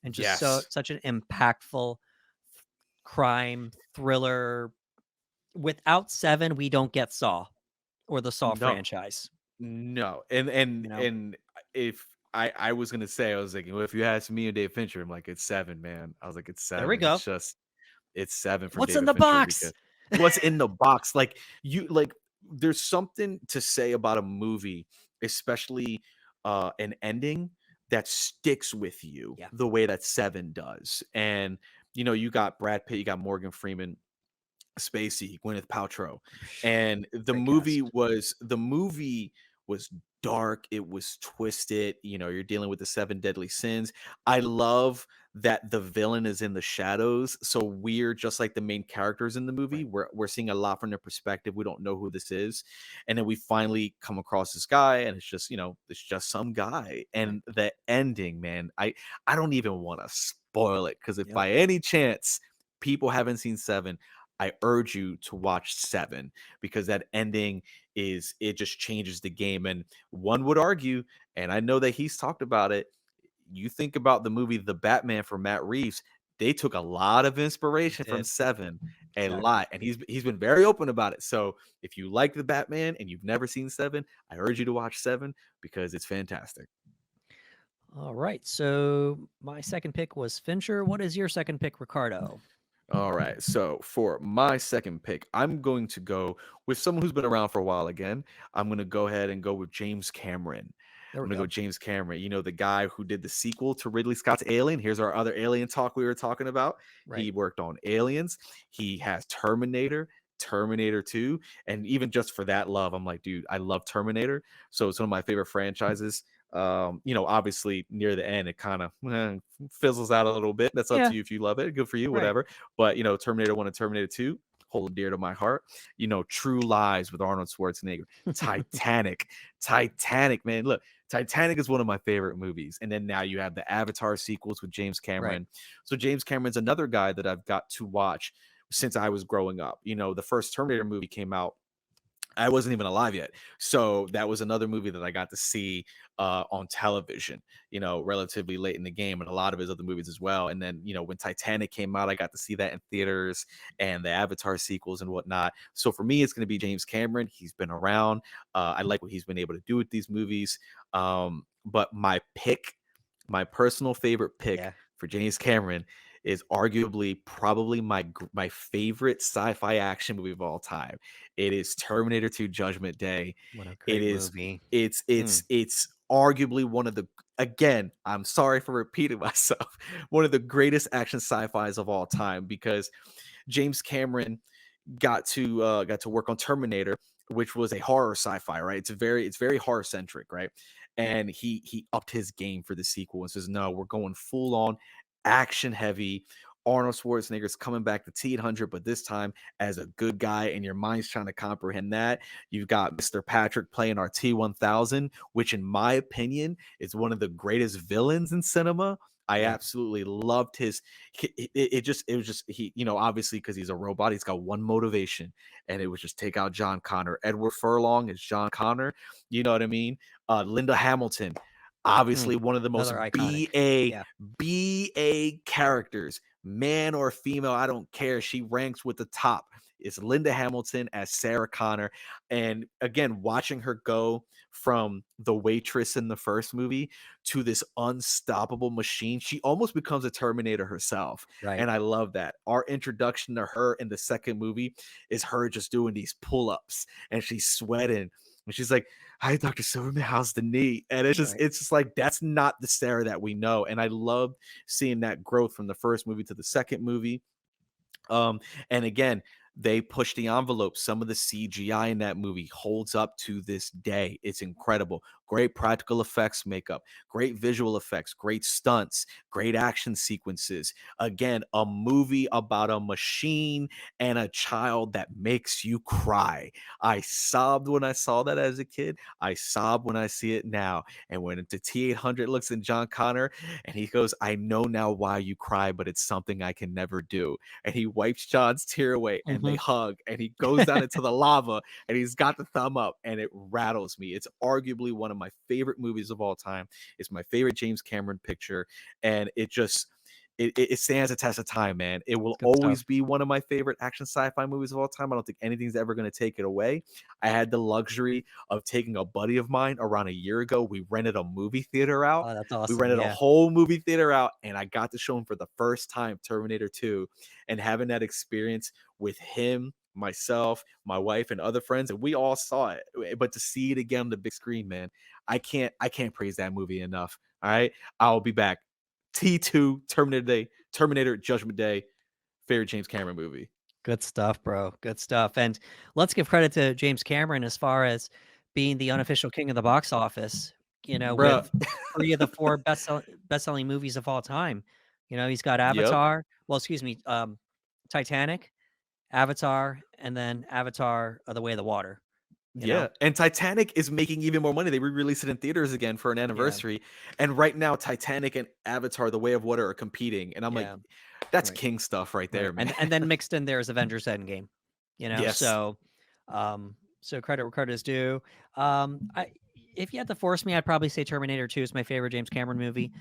and just Yes. such an impactful crime thriller. Without Seven, we don't get Saw or the Saw No. franchise. No. And You know, and if I was gonna say, I was thinking, well, if you asked me and Dave Fincher, I'm like, it's seven, man. I was like, it's there we seven. go. It's seven from What's in David the Fincher box? because what's in the box? Like there's something to say about a movie, especially an ending that sticks with you Yeah, the way that Seven does. And you got Brad Pitt, you got Morgan Freeman, Spacey, Gwyneth Paltrow, and great cast. the movie was dark, it was twisted, you're dealing with the 7 deadly sins. I love that the villain is in the shadows, so we're just like the main characters in the movie. Right. We're seeing a lot from their perspective. We don't know who this is, and then we finally come across this guy, and it's just some guy. Right. And the ending, man, I don't even want to spoil it because if Yep. by any chance people haven't seen 7, I urge you to watch 7 because that ending it just changes the game. And one would argue, and I know that he's talked about it, you think about the movie The Batman for Matt Reeves, they took a lot of They inspiration from did 7, a exactly. lot. And he's been very open about it. So if you like the Batman and you've never seen 7, I urge you to watch 7 because it's fantastic. All right. So my second pick was Fincher. What is your second pick, Ricardo? All right. So for my second pick, I'm going to go with someone who's been around for a while again. I'm going to go ahead and go with James Cameron. There I'm we going to go go. James Cameron, the guy who did the sequel to Ridley Scott's Alien. Here's our other alien talk we were talking about. Right. He worked on Aliens. He has Terminator, Terminator 2, and even just for that love, I'm like, dude, I love Terminator. So it's one of my favorite franchises. Obviously near the end, it kind of fizzles out a little bit. That's up Yeah. to you if you love it. Good for you, Right. whatever. But Terminator 1 and Terminator 2 hold dear to my heart. True Lies with Arnold Schwarzenegger, Titanic, Titanic, man. Look, Titanic is one of my favorite movies. And then now you have the Avatar sequels with James Right. Cameron. So James Cameron's another guy that I've got to watch since I was growing up. The first Terminator movie came out, I wasn't even alive yet. So that was another movie that I got to see on television, relatively late in the game, and a lot of his other movies as well. And then, when Titanic came out, I got to see that in theaters and the Avatar sequels and whatnot. So for me, it's going to be James Cameron. He's been around. I like what he's been able to do with these movies. But my personal favorite pick Yeah. for James Cameron is arguably probably my favorite sci-fi action movie of all time. It is Terminator 2 Judgment Day. What a It great is movie. it's Mm. it's it's arguably one of the again, I'm sorry for repeating myself, one of the greatest action sci-fis of all time because James Cameron got to work on Terminator, which was a horror sci-fi, right? It's very horror centric, right? And he upped his game for the sequel and says, "No, we're going full on action heavy." Arnold Schwarzenegger's coming back to T-800, but this time as a good guy, and your mind's trying to comprehend that. You've got Mr. Patrick playing our T-1000, which, in my opinion, is one of the greatest villains in cinema. I Yeah. absolutely loved his it was just he obviously because he's a robot, he's got one motivation, and it was just take out John Connor. Edward Furlong is John Connor. You know what I mean? Linda Hamilton, Mm. obviously one of the most Another iconic. ba Yeah. ba characters, man or female, I don't care, she ranks with the top. It's Linda Hamilton as Sarah Connor. And again, watching her go from the waitress in the first movie to this unstoppable machine, she almost becomes a Terminator herself. Right. And I love that. Our introduction to her in the second movie is her just doing these pull-ups and she's sweating. And she's like, "Hi, Dr. Silverman, how's the knee?" And Right. it's just like that's not the Sarah that we know. And I love seeing that growth from the first movie to the second movie. Um, and again, they push the envelope. Some of the CGI in that movie holds up to this day. It's incredible. Great practical effects makeup, great visual effects, great stunts, great action sequences. Again, a movie about a machine and a child that makes you cry. I sobbed when I saw that as a kid. I sob when I see it now. And when the T-800 looks at John Connor and he goes, "I know now why you cry, but it's something I can never do." And he wipes John's tear away and they Hmm. hug and he goes down into the lava and he's got the thumb up and it rattles me. It's arguably one of my favorite movies of all time. It's my favorite James Cameron picture and it just it stands a test of time, man. It will Good stuff. always be one of my favorite action sci-fi movies of all time. I don't think anything's ever going to take it away. I had the luxury of taking a buddy of mine around a year ago. We rented a movie theater out. Oh, that's We awesome. rented a Yeah. whole movie theater out, and I got to show him for the first time Terminator 2 and having that experience with him, myself, my wife, and other friends, and we all saw it. But to see it again on the big screen, man, I can't praise that movie enough. All right. I'll be back. T2, Terminator Day, Terminator Judgment Day, favorite James Cameron movie. Good stuff, bro. Good stuff. And let's give credit to James Cameron as far as being the unofficial king of the box office, Bruh. with 3 of the 4 best-selling movies of all time. He's got Yep. Avatar, well, excuse me, Titanic, Avatar, and then Avatar: The Way of the Water, you Yeah, know? and Titanic is making even more money. They re-released it in theaters again for an Yeah, anniversary, and right now Titanic and Avatar: The Way of Water are competing, and I'm like, yeah, that's right. king stuff right Right, there, man. and then mixed in there is Avengers: Endgame, Yes, so credit where credit is due. I If you had to force me, I'd probably say Terminator 2 is my favorite James Cameron movie.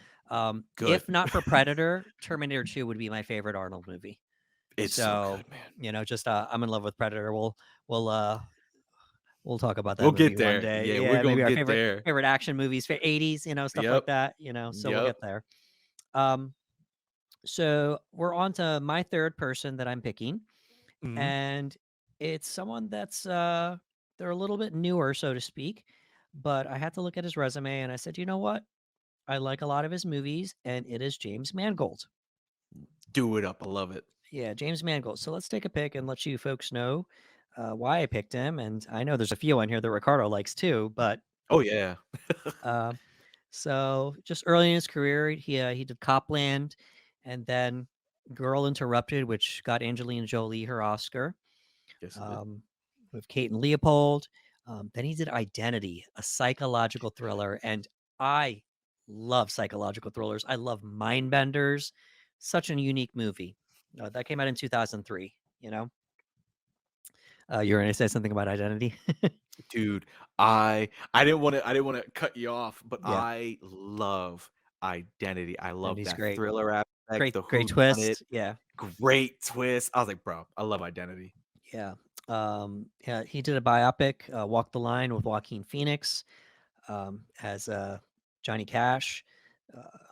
good. If not for Predator, Terminator 2 would be my favorite Arnold movie. It's so So, good, man. just I'm in love with Predator. We'll uh we'll talk about that We'll movie get one there. day. Yeah, we're Yeah, maybe gonna our get favorite there. favorite action movies, 80s, stuff like Yep, that, so we'll yep. get there. Um so we're on to my third person that I'm picking. Mhm. And it's someone that's they're a little bit newer, so to speak, but I had to look at his resume and I said, you know what, I like a lot of his movies, and it is James Mangold. Do it up. I love it. Yeah, James Mangold. So let's take a pick and let you folks know why I picked him. And I know there's a few on here that Ricardo likes too, but Oh yeah. uh, so just early in his career, he did Copland, and then Girl Interrupted, which got Angelina Jolie her Oscar, Yes, it did. um, with Kate and Leopold. Then he did Identity, a psychological thriller, and I love psychological thrillers. I love mind benders. Such a unique movie. That came out in 2003. You were going to say something about Identity? Dude, I didn't wanna cut you off, but Yeah, I love Identity. I love Identity's that great. thriller aspect, Great, the great who done it, twist. Yeah, great twist. I was like, "Bro, I love Identity." yeah. Yeah, he did a biopic, Walk the Line, with Joaquin Phoenix, as Johnny Cash.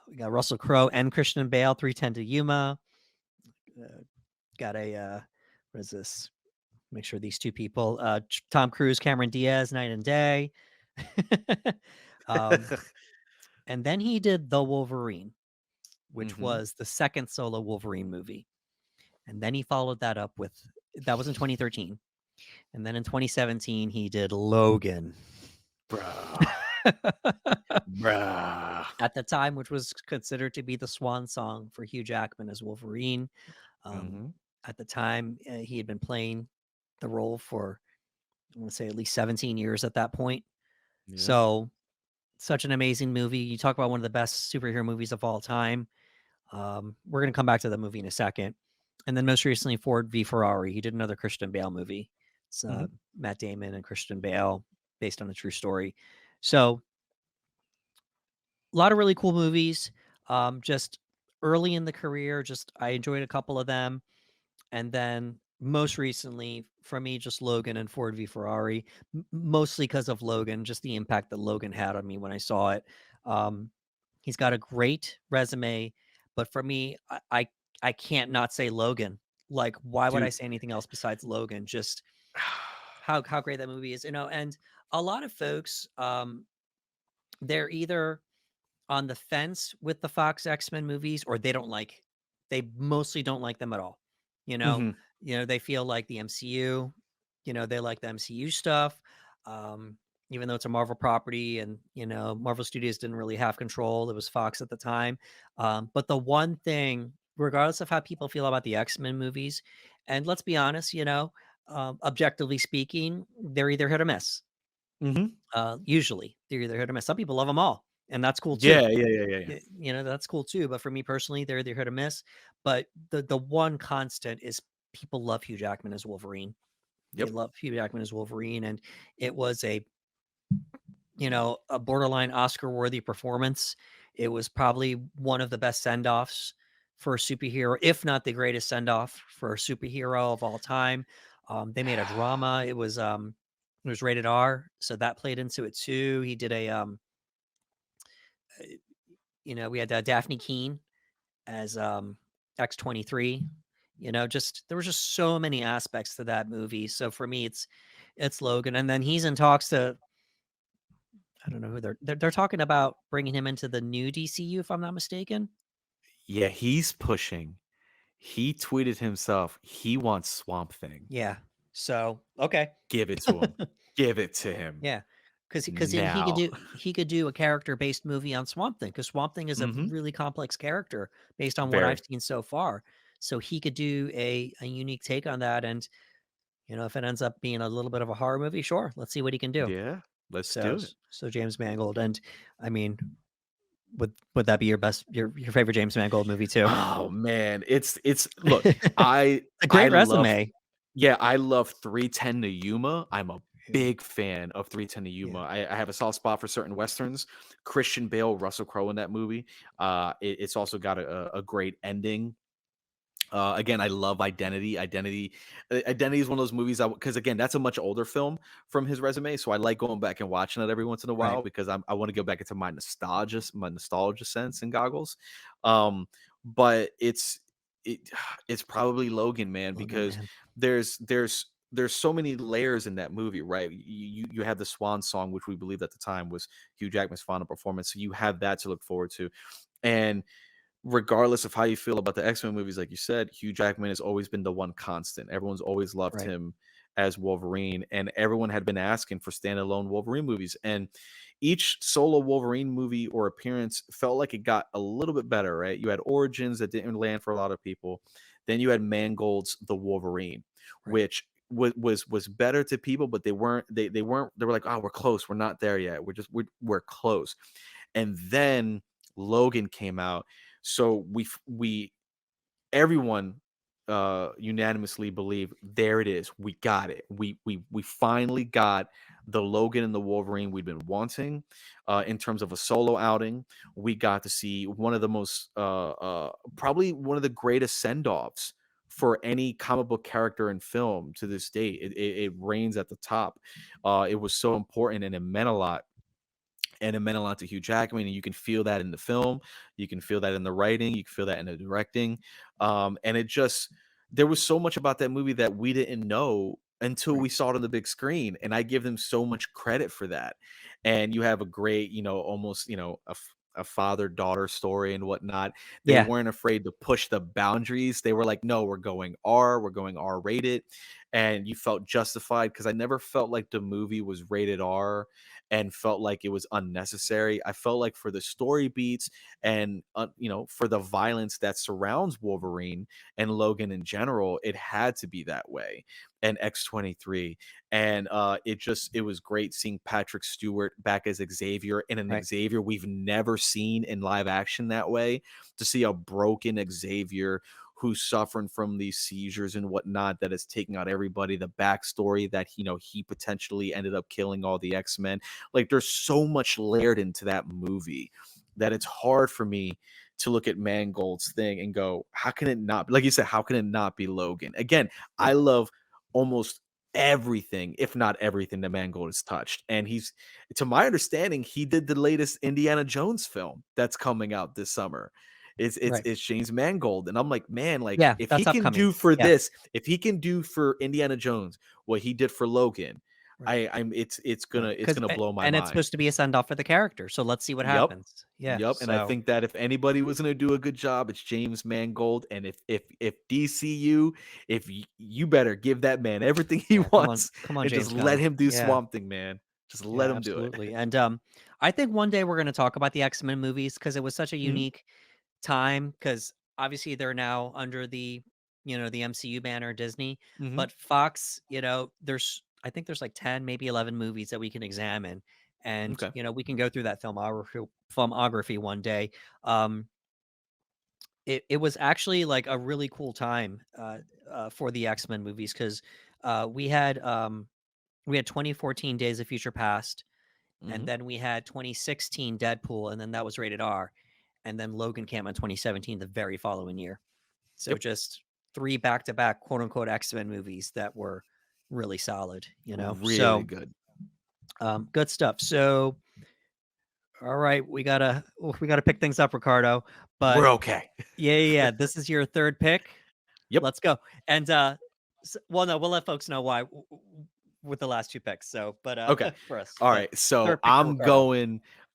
We got Russell Crowe and Christian Bale, 310 to Yuma. Uh, got a what is this? Make sure these two people, Tom Cruise, Cameron Diaz, Night and Day. um, and then he did The Wolverine, which Mhm. was the second solo Wolverine movie. And then he followed that up with, that was in 2013. And then in 2017, he did Logan. Bruh. Bruh. At the time, which was considered to be the swan song for Hugh Jackman as Wolverine. Um, Mhm. at the time, he had been playing the role for, I want to say, at least 17 years at that point. Yeah. So, such an amazing movie. You talk about one of the best superhero movies of all time. We're going to come back to that movie in a second. And then most recently, Ford v Ferrari. He did another Christian Bale movie. It's Mhm. Matt Damon and Christian Bale, based on a true story. So, a lot of really cool movies. Just early in the career, just I enjoyed a couple of them, and then most recently for me, just Logan and Ford v Ferrari, mostly because of Logan, just the impact that Logan had on me when I saw it. Um, he's got a great resume, but for me, I can't not say Logan. Like, why would I Dude. say anything else besides Logan? Just how great that movie is, you know. And a lot of folks, they're either on the fence with the Fox X-Men movies, or they mostly don't like them at all. You know, Mhm. they feel like the MCU, they like the MCU stuff. Um, Even though it's a Marvel property and, Marvel Studios didn't really have control, it was Fox at the time. But the one thing, regardless of how people feel about the X-Men movies, and let's be honest, objectively speaking, they're either hit or miss. Mhm. Usually they're either hit or miss. Some people love them all, and that's cool too. Yeah, yeah, yeah, yeah, yeah. That's cool too. But for me personally, they're hit or miss. But the one constant is people love Hugh Jackman as Wolverine. They Yep. love Hugh Jackman as Wolverine, and it was a borderline Oscar worthy performance. It was probably one of the best send offs for a superhero, if not the greatest send off for a superhero of all time. They made a drama. It was rated R, so that played into it too. He did we had Daphne Keene as X-23. Just there was just so many aspects to that movie. So for me, it's Logan, and then he's in talks to, I don't know who they're talking about bringing him into the new DCU, if I'm not mistaken. Yeah, he's pushing. He tweeted himself, he wants Swamp Thing. Yeah. So okay. Give it to him. Give it to him Yeah, because he could now. do a character based movie on Swamp Thing, because Swamp Thing is a Mhm. really complex character based on what I've Very. seen so far. So he could do a unique take on that, and if it ends up being a little bit of a horror movie, sure, let's see what he can do. Yeah, let's So do it. James Mangold, and I mean, would that be your favorite James Mangold movie too? Oh, man, it's look, I A I great love resume. yeah, I love 310 to Yuma. I'm a Yeah, big fan of 310 to Yuma. yeah, I have a soft spot for certain westerns. Christian Bale, Russell Crowe in that movie. It's also got a great ending. Again, I love Identity. Identity is one of those movies because again, that's a much older film from his resume, so I like going back and watching it every once in a while right. because I want to go back into my nostalgia sense and goggles. Um, but it it's probably Logan, man, Logan, because man. there's so many layers in that movie, right? You have the Swan song, which we believed at the time was Hugh Jackman's final performance, so you have that to look forward to, and regardless of how you feel about the X-Men movies, like you said, Hugh Jackman has always been the one constant. Everyone's always loved Right, him as Wolverine, and everyone had been asking for standalone Wolverine movies. And each solo Wolverine movie or appearance felt like it got a little bit better, right? You had Origins that didn't land for a lot of people. Then you had Mangold's The Wolverine, right. which was better to people, but they were like, oh, we're close, we're not there yet. We're close. And then Logan came out, so we everyone unanimously believe there it is. We got it. We finally got the Logan and the Wolverine we've been wanting in terms of a solo outing. We got to see one of the most probably one of the greatest send-offs for any comic book character in film to this date. It reigns at the top. It was so important and it meant a lot, and it meant a lot to Hugh Jackman, and you can feel that in the film, you can feel that in the writing, you can feel that in the directing, and it just there was so much about that movie that we didn't know until Right. we saw it on the big screen, and I give them so much credit for that. And you have a great, almost, a father-daughter story and whatnot. They Yeah, weren't afraid to push the boundaries. They were like, no, we're going R, we're going R rated, and you felt justified because I never felt like the movie was rated R and felt like it was unnecessary. I felt like for the story beats and for the violence that surrounds Wolverine and Logan in general, it had to be that way. And X-23, and it was great seeing Patrick Stewart back as Xavier, in an right. Xavier we've never seen in live action that way. To see a broken Xavier who's suffering from these seizures and whatnot, that is taking out everybody, the backstory that he potentially ended up killing all the X-Men. Like, there's so much layered into that movie that it's hard for me to look at Mangold's thing and go, how can it not, like you said, how can it not be Logan? Again, I Yeah. love almost everything, if not everything, that Mangold has touched. And he's, to my understanding, he did the latest Indiana Jones film that's coming out this summer. Right. It's James Mangold. And I'm like, man, like Yeah, if he that's can upcoming. do for Yeah. this, if he can do for Indiana Jones what he did for Logan, Right. I'm Right. it's 'Cause gonna blow my and it's mind. supposed to be a send off for the character, so let's see what Yep. happens. Yeah, Yep, and I so think that if anybody was gonna do a good job, it's James Mangold, and if DCU, if you better give that man everything he yeah, wants come on, and just James let Gunn. him do Yeah. Swamp Thing, man. Just let Yeah, him do it. absolutely, and, I think one day we're gonna talk about the X-Men movies because it was such a Mhm, unique time. Because obviously they're now under the, the MCU banner, Disney, mhm, but Fox, I think there's, like, 10, maybe 11 movies that we can examine, and, okay, we can go through that filmography one day. Um, it was actually, like, a really cool time, for the X-Men movies 'cause, we had 2014 Days of Future Past, and mhm, then we had 2016 Deadpool, and then that was rated R, and then Logan came in 2017, the very following year. So yep, just 3 back-to-back quote unquote X-Men movies that were really solid, you know? really So, good. good stuff. So, all right, we gotta pick things up, Ricardo. We're But okay. yeah, yeah, yeah, this is your 3rd pick. Yep, Let's go. And, well, no, we'll let folks know why with the last 2 picks. So, but, okay. first, All but right, so 3rd pick for Ricardo.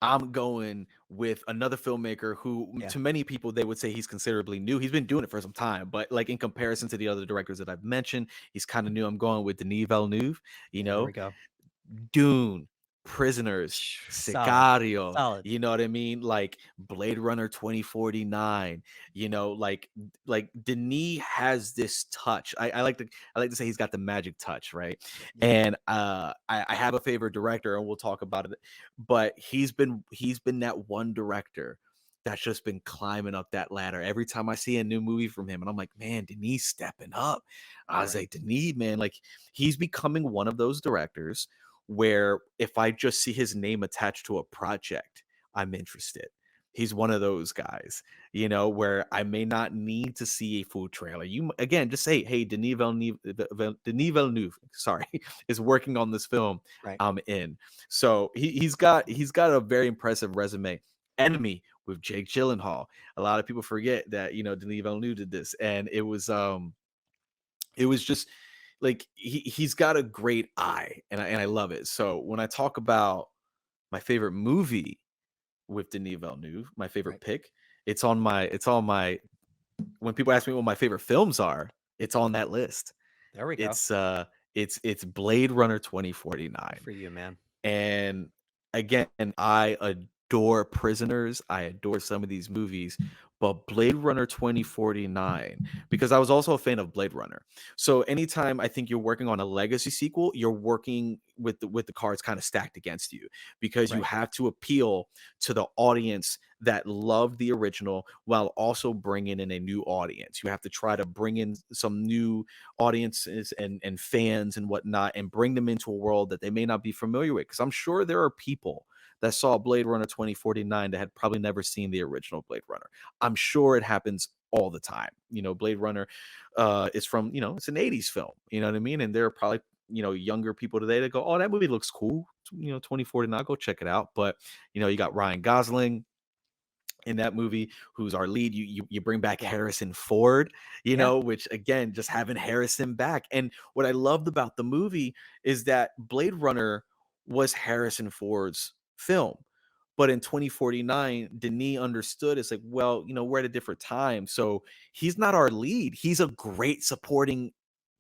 I'm going with another filmmaker who, Yeah. to many people, they would say he's considerably new. He's been doing it for some time, but like in comparison to the other directors that I've mentioned, he's kind of new. I'm going with Denis Villeneuve. You Yeah, there know, we go. Dune, Prisoners, Solid, Sicario, solid. you know what I mean? Like Blade Runner 2049, you know, like Denis has this touch. I like to say he's got the magic touch, right? Yeah, And I have a favorite director and we'll talk about it, but he's been that one director that's just been climbing up that ladder. Every time I see a new movie from him, and I'm like, man, Denis stepping up. I was right, like, Denis, man, like he's becoming one of those directors where if I just see his name attached to a project, I'm interested. He's one of those guys, you know, where I may not need to see a full trailer. You again, just say, "Hey, Denis Villeneuve, sorry, is working on this film. right. I'm in." So he's got a very impressive resume. Enemy with Jake Gyllenhaal. A lot of people forget that Denis Villeneuve did this, and it was just like he's got a great eye, and I love it. So when I talk about my favorite movie with Denis Villeneuve, my favorite Right. pick, it's on my when people ask me what my favorite films are, it's on that list. There we go. It's it's Blade Runner Good 2049. for you, man. And again, I adore Prisoners. I adore some of these movies, but Blade Runner 2049, because I was also a fan of Blade Runner. So anytime I think you're working on a legacy sequel, you're working with the cards kind of stacked against you because you Right. have to appeal to the audience that loved the original while also bringing in a new audience. You have to try to bring in some new audiences and fans and whatnot and bring them into a world that they may not be familiar with, because I'm sure there are people that saw Blade Runner 2049 that had probably never seen the original Blade Runner. I'm sure it happens all the time. Blade Runner is from, it's an 80s film, you know what I mean? And there are probably, younger people today that go, oh, that movie looks cool, 2049, go check it out. But you got Ryan Gosling in that movie, who's our lead. You bring back Yeah. Harrison Ford, Yeah. which again, just having Harrison back. And what I loved about the movie is that Blade Runner was Harrison Ford's film. But in 2049, Denis understood it's like, well, we're at a different time. So he's not our lead. He's a great supporting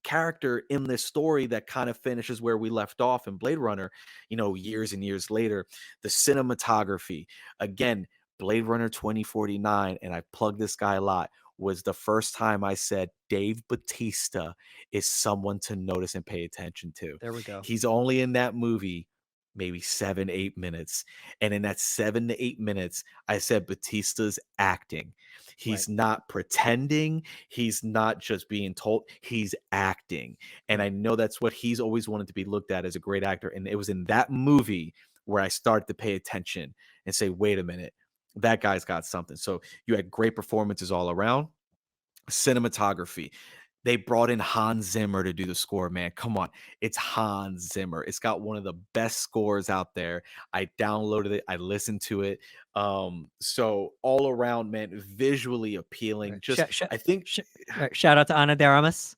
character in this story that kind of finishes where we left off in Blade Runner, years and years later. The cinematography, again, Blade Runner 2049, and I plug this guy a lot, was the first time I said Dave Bautista is someone to notice and pay attention to. There we go. He's only in that movie maybe 7, 8 minutes. And in that 7 to 8 minutes, I said Batista's acting. Right. He's not pretending. He's not just being told. He's acting. And Right. I know that's what he's always wanted to be looked at as a great actor. And it was in that movie where I started to pay attention and say, wait a minute, That guy's got something. So you had great performances all around. Cinematography. They brought in Hans Zimmer to do the score, man. Come on. It's Hans Zimmer. It's got one of the best scores out there. I downloaded it, I listened to it. So all around, man, visually appealing. Right. Just I think Sh- right. Shout out to Ana de Armas.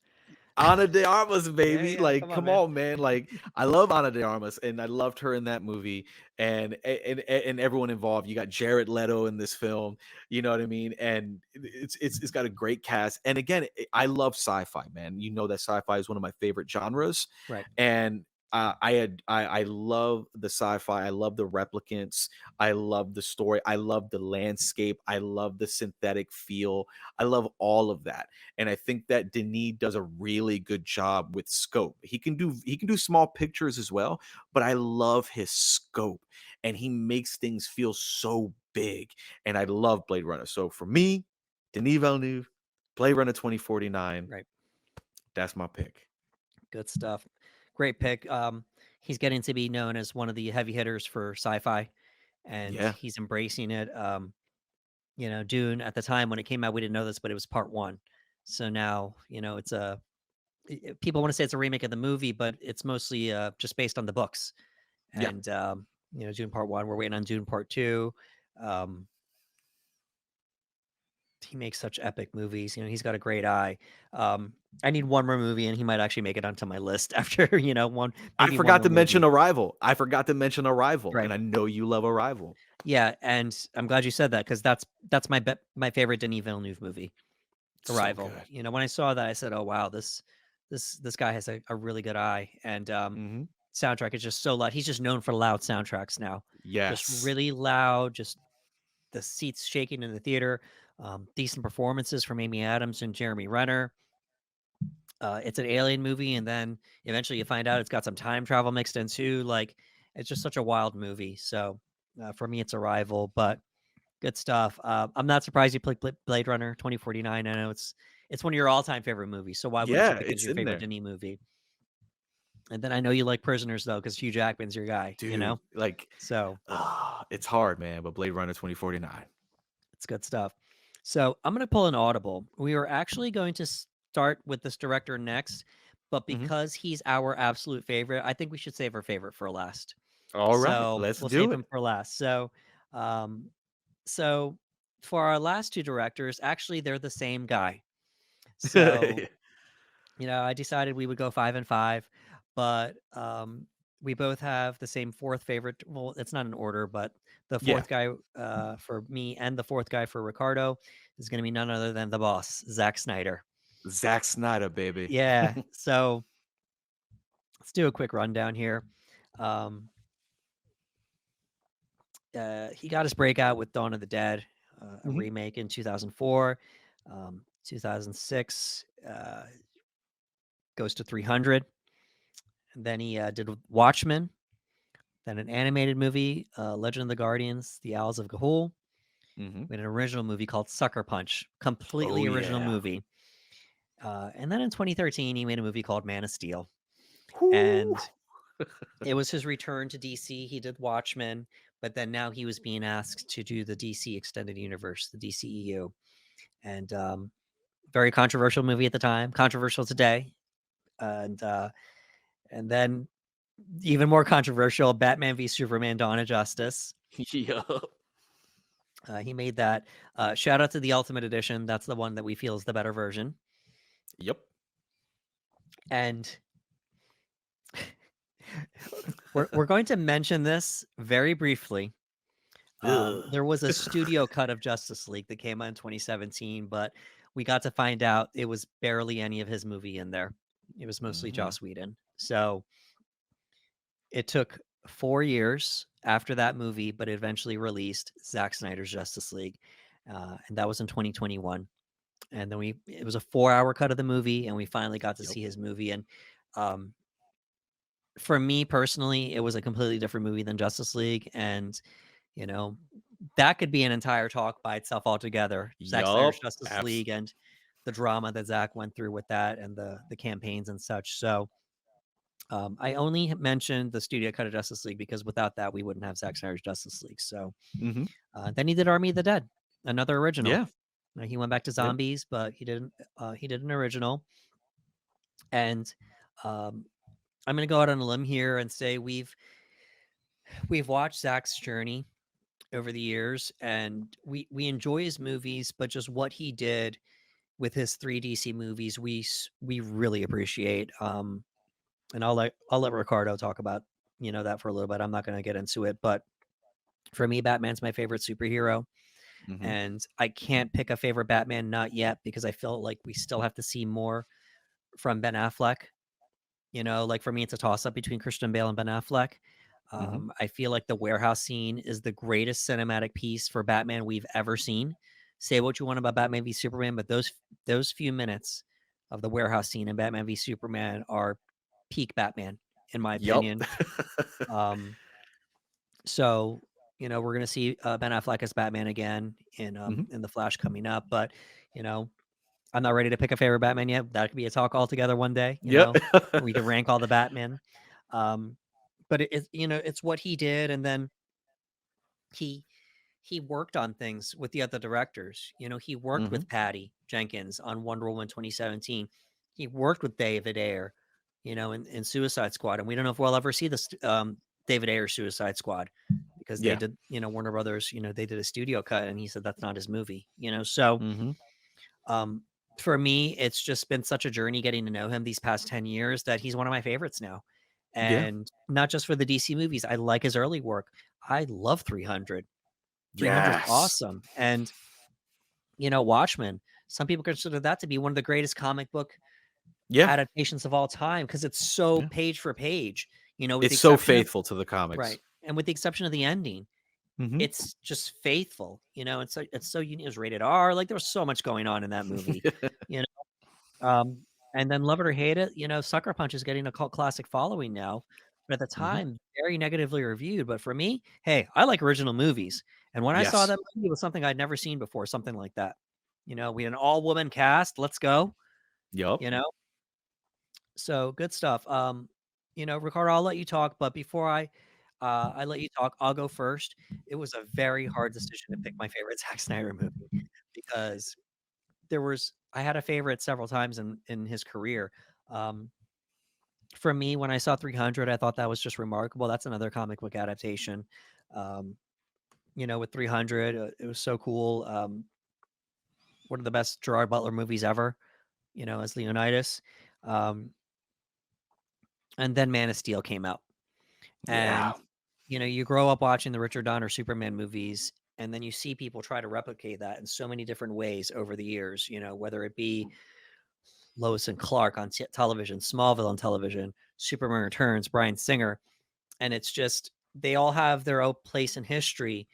Ana de Armas, Yeah, baby. yeah. Like, Come on, come man. on, man. Like, I love Ana de Armas, and I loved her in that movie, and everyone involved. You got Jared Leto in this film, you know what I mean? And it's got a great cast. And again, I love sci-fi, man. You know that sci-fi is one of my favorite genres, Right. and I love the sci-fi. I love the replicants. I love the story. I love the landscape. I love the synthetic feel. I love all of that. And I think that Denis does a really good job with scope. He can do small pictures as well, but I love his scope and he makes things feel so big. And I love Blade Runner. So for me, Denis Villeneuve, Blade Runner 2049, Right. that's my pick. Good stuff. Great pick. He's getting to be known as one of the heavy hitters for sci-fi, and Yeah. he's embracing it. Dune at the time when it came out, we didn't know this, but it was part one. So now, it's people want to say it's a remake of the movie, but it's mostly just based on the books. Yeah. And Dune Part One. We're waiting on Dune Part Two. Um, he makes such epic movies. He's got a great eye. I need one more movie, and he might actually make it onto my list after one, I maybe one forgot more to mention movie. Arrival. I forgot to mention Arrival, Right. and I know you love Arrival. Yeah, and I'm glad you said that because that's my favorite Denis Villeneuve movie, So Arrival. good. When I saw that, I said, "Oh wow, this guy has a really good eye." And Mhm. soundtrack is just so loud. He's just known for loud soundtracks now, just Yes. really loud, just the seats shaking in the theater. Decent performances from Amy Adams and Jeremy Renner. It's an alien movie, and then eventually you find out it's got some time travel mixed in too. Like, it's just such a wild movie. So for me, it's Arrival, but good stuff. I'm not surprised you picked Blade Runner 2049. I know it's one of your all time favorite movies. So why wouldn't you Yeah, pick it as it's your in favorite there. Denis movie? And then I know you like Prisoners though, because Hugh Jackman's your guy. Dude, like, So it's hard, man, but Blade Runner 2049. it's good stuff. So I'm going to pull an audible. We are actually going to start with this director next, but Mhm. because he's our absolute favorite, I think we should save our favorite for last. Alright, So let's we'll do save it. him for last. Um, so for our last two directors, actually they're the same guy. So I decided we would go 5 and 5, but we both have the same fourth favorite. Well, it's not in order, but the Yeah, fourth guy for me and the fourth guy for Ricardo is going to be none other than the boss, Zack Snyder. Zack Snyder, baby. Yeah. So let's do a quick rundown here. Um, he got his breakout with Dawn of the Dead, a Mhm, remake in 2004. 2006 goes to 300. And then he did Watchmen. Then an animated movie, Legend of the Guardians, The Owls of Ga'Hoole. mhm. We had an original movie called Sucker Punch, Oh, completely original yeah. movie. And then in 2013, he made a movie called Man of Steel. Whoo! And it was his return to DC. He did Watchmen, but then now he was being asked to do the DC Extended Universe, the DCEU. And very controversial movie at the time, controversial today. And then even more controversial, Batman v Superman: Dawn of Justice. Yup. He made that. Shout out to the Ultimate Edition. That's the one that we feel is the better version. Yep. And we're going to mention this very briefly. Ugh. There was a studio cut of Justice League that came out in 2017, but we got to find out it was barely any of his movie in there. It was mostly Mhm. Joss Whedon. So it took 4 years after that movie, but it eventually released Zack Snyder's Justice League, and that was in 2021. And then it was a 4-hour cut of the movie, and we finally got to Yep. see his movie. And um, for me personally, it was a completely different movie than Justice League, and you know that could be an entire talk by itself altogether. Zack Snyder's Yup. Justice League and the drama that Zack went through with that, and the campaigns and such. So I only mentioned the studio cut of Justice League because without that, we wouldn't have Zack Snyder's Justice League. So Hmm. then he did Army of the Dead, another original. Yeah. He went back to Yep. zombies, but he didn't. He did an original, and um, I'm going to go out on a limb here and say we've watched Zach's journey over the years, and we enjoy his movies, but just what he did with his three DC movies, we really appreciate. And I'll let Ricardo talk about that for a little bit. I'm not going to get into it, but for me, Batman's my favorite superhero, Hmm. and I can't pick a favorite Batman not yet because I feel like we still have to see more from Ben Affleck. Like for me, it's a toss up between Christian Bale and Ben Affleck. Hmm. I feel like the warehouse scene is the greatest cinematic piece for Batman we've ever seen. Say what you want about Batman v Superman, but those few minutes of the warehouse scene in Batman v Superman are peak Batman, in my Yep. opinion. Um, so we're gonna see Ben Affleck as Batman again Hmm. in the Flash coming up, but you know I'm not ready to pick a favorite Batman yet. That could be a talk altogether one day. Yep. We could rank all the Batman. Um, but it's what he did, and then he he worked on things with the other directors. He worked Hmm. with Patty Jenkins on Wonder Woman 2017. He worked with David Ayer, in Suicide Squad, and we don't know if we'll ever see this David Ayer Suicide Squad because they Yeah. did, Warner Brothers, they did a studio cut, and he said that's not his movie. So Hmm. um, for me, it's just been such a journey getting to know him these past 10 years that he's one of my favorites now. Yeah. And not just for the DC movies, I like his early work. I love 300. 300 is Yes. awesome. And, Watchmen, some people consider that to be one of the greatest comic book Yeah. adaptations of all time because it's so Yeah. page for page, with the It's so exception of, faithful to the comics. right. And with the exception of the ending, Hmm. it's just faithful, it's so unique. It was rated R. Like there was so much going on in that movie, you Um, and then love it or hate it, Sucker Punch is getting a cult classic following now, but at the Hmm. time, very negatively reviewed. But for me, hey, I like original movies. And when I saw Yes. that movie, it was something I'd never seen before, something like that. We had an all-woman cast. Let's go. Yep. You know, so good stuff. Ricardo, I'll let you talk, but before I let you talk, I'll go first. It was a very hard decision to pick my favorite Zack Snyder movie because I had a favorite several times in his career. Um, for me, when I saw 300, I thought that was just remarkable. That's another comic book adaptation. Um, with 300, it was so cool. One of the best Gerard Butler movies ever, as Leonidas. Um, and then Man of Steel came out. Yeah. And, you grow up watching the Richard Donner Superman movies, and then you see people try to replicate that in so many different ways over the years, whether it be Lois and Clark on television, Smallville on television, Superman Returns, Bryan Singer. And it's just, they all have their own place in history,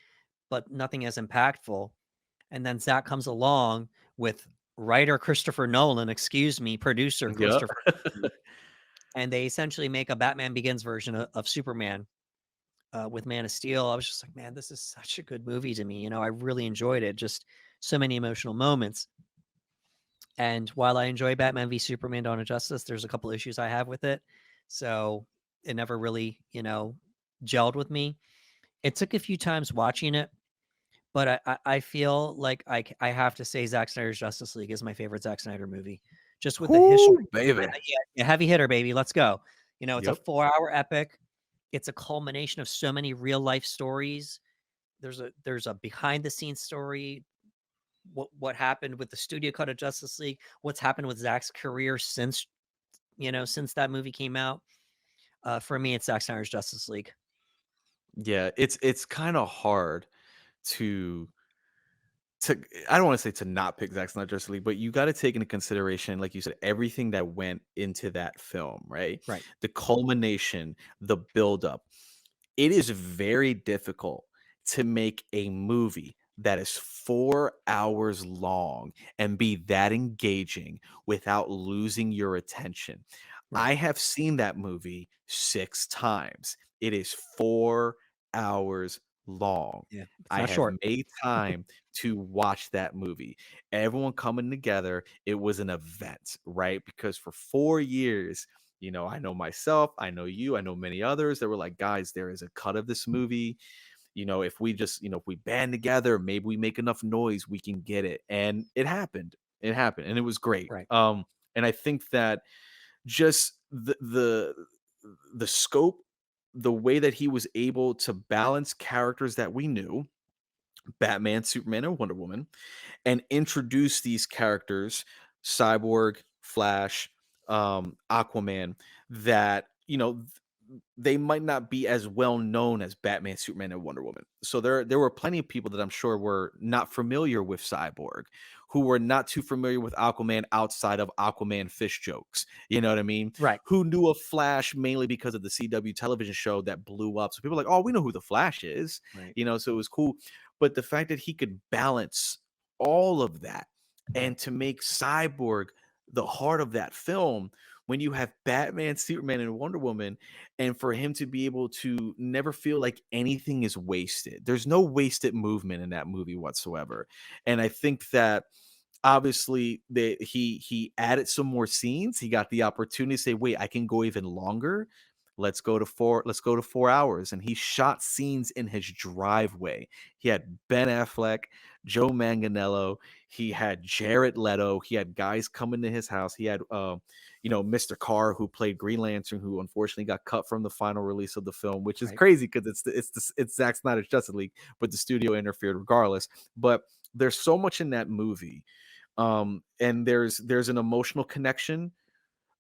but nothing as impactful. And then Zach comes along with writer Christopher Nolan, excuse me, producer Yep. Christopher Nolan, and they essentially make a Batman Begins version of Superman with Man of Steel. I was just like, man, this is such a good movie to me. I really enjoyed it. Just so many emotional moments. And while I enjoy Batman v Superman: Dawn of Justice, there's a couple issues I have with it. So it never really, gelled with me. It took a few times watching it, but I feel like I have to say Zack Snyder's Justice League is my favorite Zack Snyder movie. Just with the history. Whoo, baby. Yeah, heavy hitter, baby. Let's go. It's a Yep. 4-hour epic. It's a culmination of so many real life stories. There's a behind the scenes story. What happened with the studio cut of Justice League? What's happened with Zack's career since that movie came out? For me, it's Zack Snyder's Justice League. Yeah. It's kind of hard to to I don't want to say to not pick Zack Snyder Justice League, but you got to take into consideration, like you said, everything that went into that film, right? Right. The culmination, the buildup. It is very difficult to make a movie that is 4 hours long and be that engaging without losing your attention. Right. I have seen that movie 6 times. It is 4 hours long. Yeah. It's I not have short. made time to watch that movie. Everyone coming together, it was an event, right? Because for 4 years, I know myself, I know you, I know many others that were like, guys, there is a cut of this movie. If we just, if we band together, maybe we make enough noise, we can get it. And it happened. It happened, and it was great. Right. And I think that just the scope, the way that he was able to balance characters that we knew, Batman, Superman, and Wonder Woman, and introduce these characters, Cyborg, Flash, Aquaman, that they might not be as well known as Batman, Superman, and Wonder Woman. So there were plenty of people that I'm sure were not familiar with Cyborg, who were not too familiar with Aquaman outside of Aquaman fish jokes. You know what I mean? Right. Who knew of Flash mainly because of the CW television show that blew up. So people are like, oh, we know who the Flash is. Right. So it was cool. But the fact that he could balance all of that Right. and to make Cyborg the heart of that film, when you have Batman, Superman, and Wonder Woman, and for him to be able to never feel like anything is wasted. There's no wasted movement in that movie whatsoever. And I think that obviously he added some more scenes. He got the opportunity to say, wait, I can go even longer. Let's go to 4 hours. And he shot scenes in his driveway. He had Ben Affleck, Joe Manganiello, he had Jared Leto, he had guys coming to his house. He had Mr. Carr, who played Green Lantern, who unfortunately got cut from the final release of the film, which is Right. crazy because it's Zack Snyder's Justice League, but the studio interfered regardless. But there's so much in that movie, and there's an emotional connection,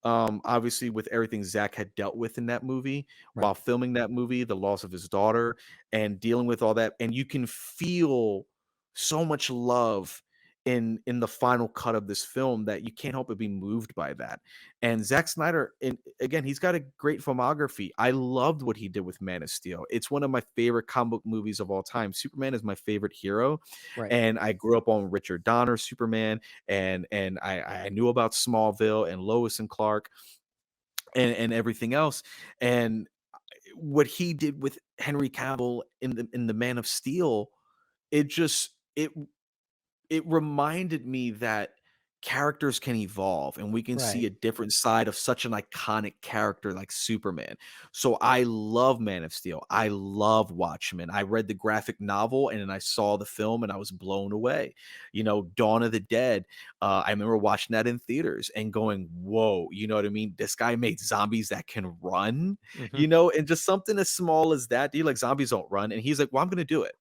obviously with everything Zach had dealt with in that movie Right. while filming that movie, the loss of his daughter and dealing with all that. And you can feel so much love in the final cut of this film that you can't help but be moved by that. And Zack Snyder, and again, he's got a great filmography. I loved what he did with Man of Steel. It's one of my favorite comic book movies of all time. Superman is my favorite hero, Right. and I grew up on Richard Donner's Superman, and I knew about Smallville and Lois and Clark and everything else. And what he did with Henry Cavill in the Man of Steel, it just it reminded me that characters can evolve and we can see Right. a different side of such an iconic character like Superman. So I love Man of Steel. I love Watchmen. I read the graphic novel and then I saw the film and I was blown away. Dawn of the Dead. I remember watching that in theaters and going, whoa, you know what I mean? This guy made zombies that can run, Hmm. and just something as small as that. Do you like zombies don't run? And he's like, well, I'm going to do it.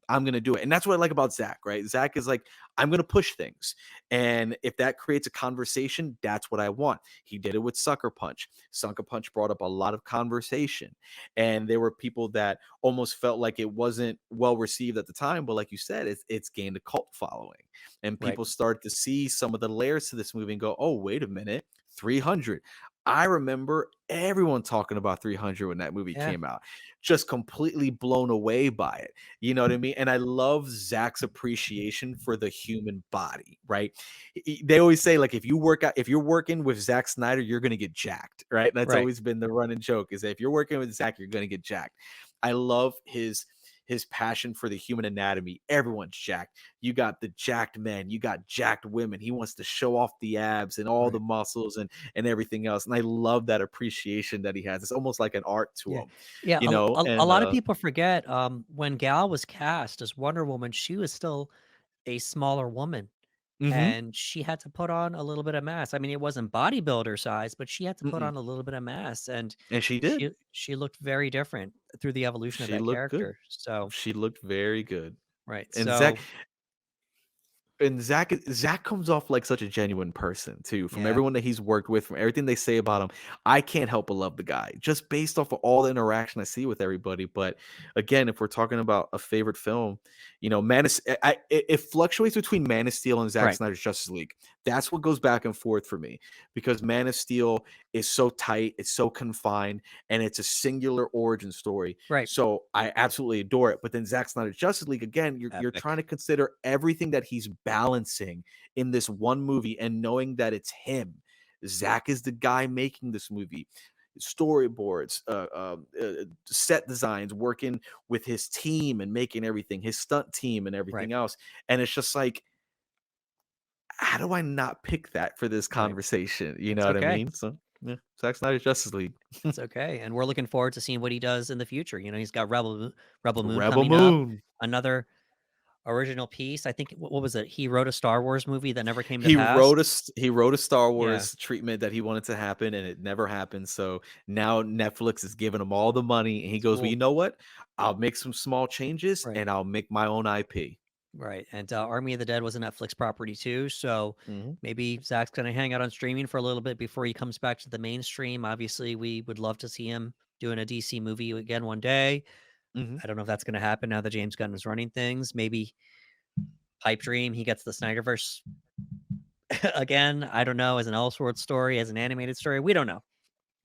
I'm gonna do it. And that's what I like about Zach, right? Zach is like, I'm gonna push things. And if that creates a conversation, that's what I want. He did it with Sucker Punch. Sucker Punch brought up a lot of conversation. And there were people that almost felt like it wasn't well received at the time. But like you said, it's gained a cult following. And Right. people start to see some of the layers to this movie and go, oh, wait a minute, 300. I remember everyone talking about 300 when that movie Yeah. came out, just completely blown away by it. You know what I mean? And I love Zach's appreciation for the human body, right? They always say, like, if you're working with Zack Snyder, you're gonna get jacked, right? That's Right. always been the running joke, is that if you're working with Zach, you're gonna get jacked. I love his passion for the human anatomy. Everyone's jacked. You got the jacked men, you got jacked women. He wants to show off the abs and all the Right. muscles and everything else. And I love that appreciation that he has. It's almost like an art to Yeah. him, Yeah. A and lot of people forget, when Gal was cast as Wonder Woman, she was still a smaller woman, mhm. and she had to put on a little bit of mass. I mean, it wasn't bodybuilder size, but she had to put Mm-mm. on a little bit of mass, and And she did. she looked very different through the evolution of She that looked good. character. So, She looked very good. right. And Zach So, and Zach comes off like such a genuine person too, from yeah. everyone that he's worked with, from everything they say about him. I can't help but love the guy, just based off of all the interaction I see with everybody. But again, if we're talking about a favorite film, Man of it fluctuates between Man of Steel and Zack Right. Snyder's Justice League. That's what goes back and forth for me, because Man of Steel is so tight, it's so confined, and it's a singular origin story. Right. So I absolutely adore it. But then Zack Snyder's Justice League, again, you're trying Epic. to consider everything that he's balancing in this one movie and knowing that it's him. Zach is the guy making this movie. Storyboards, set designs, working with his team and making everything, his stunt team and Right. everything else. And it's just like, how do I not pick that for this Right. conversation? You know It's what I okay. mean? So. Yeah, Zack Snyder's Justice League. It's okay, and we're looking forward to seeing what he does in the future. You know, he's got Rebel Moon Rebel coming up, Moon. another original piece. I think what was it? He wrote a Star Wars movie that never came to He pass. wrote he wrote a Star Yeah. Wars treatment that he wanted to happen, and it never happened. So now Netflix is giving him all the money, and he goes, "Well, you Well, know what? I'll make some small changes, right. and I'll make my own IP." Right, and Army of the Dead was a Netflix property too, so Mhm, maybe Zach's gonna hang out on streaming for a little bit before he comes back to the mainstream. Obviously, we would love to see him doing a DC movie again one day. mhm. I don't know if that's gonna happen now that James Gunn is running things. Maybe pipe dream he gets the Snyderverse again. I don't know, as an Elseworld story, as an animated story. We don't know.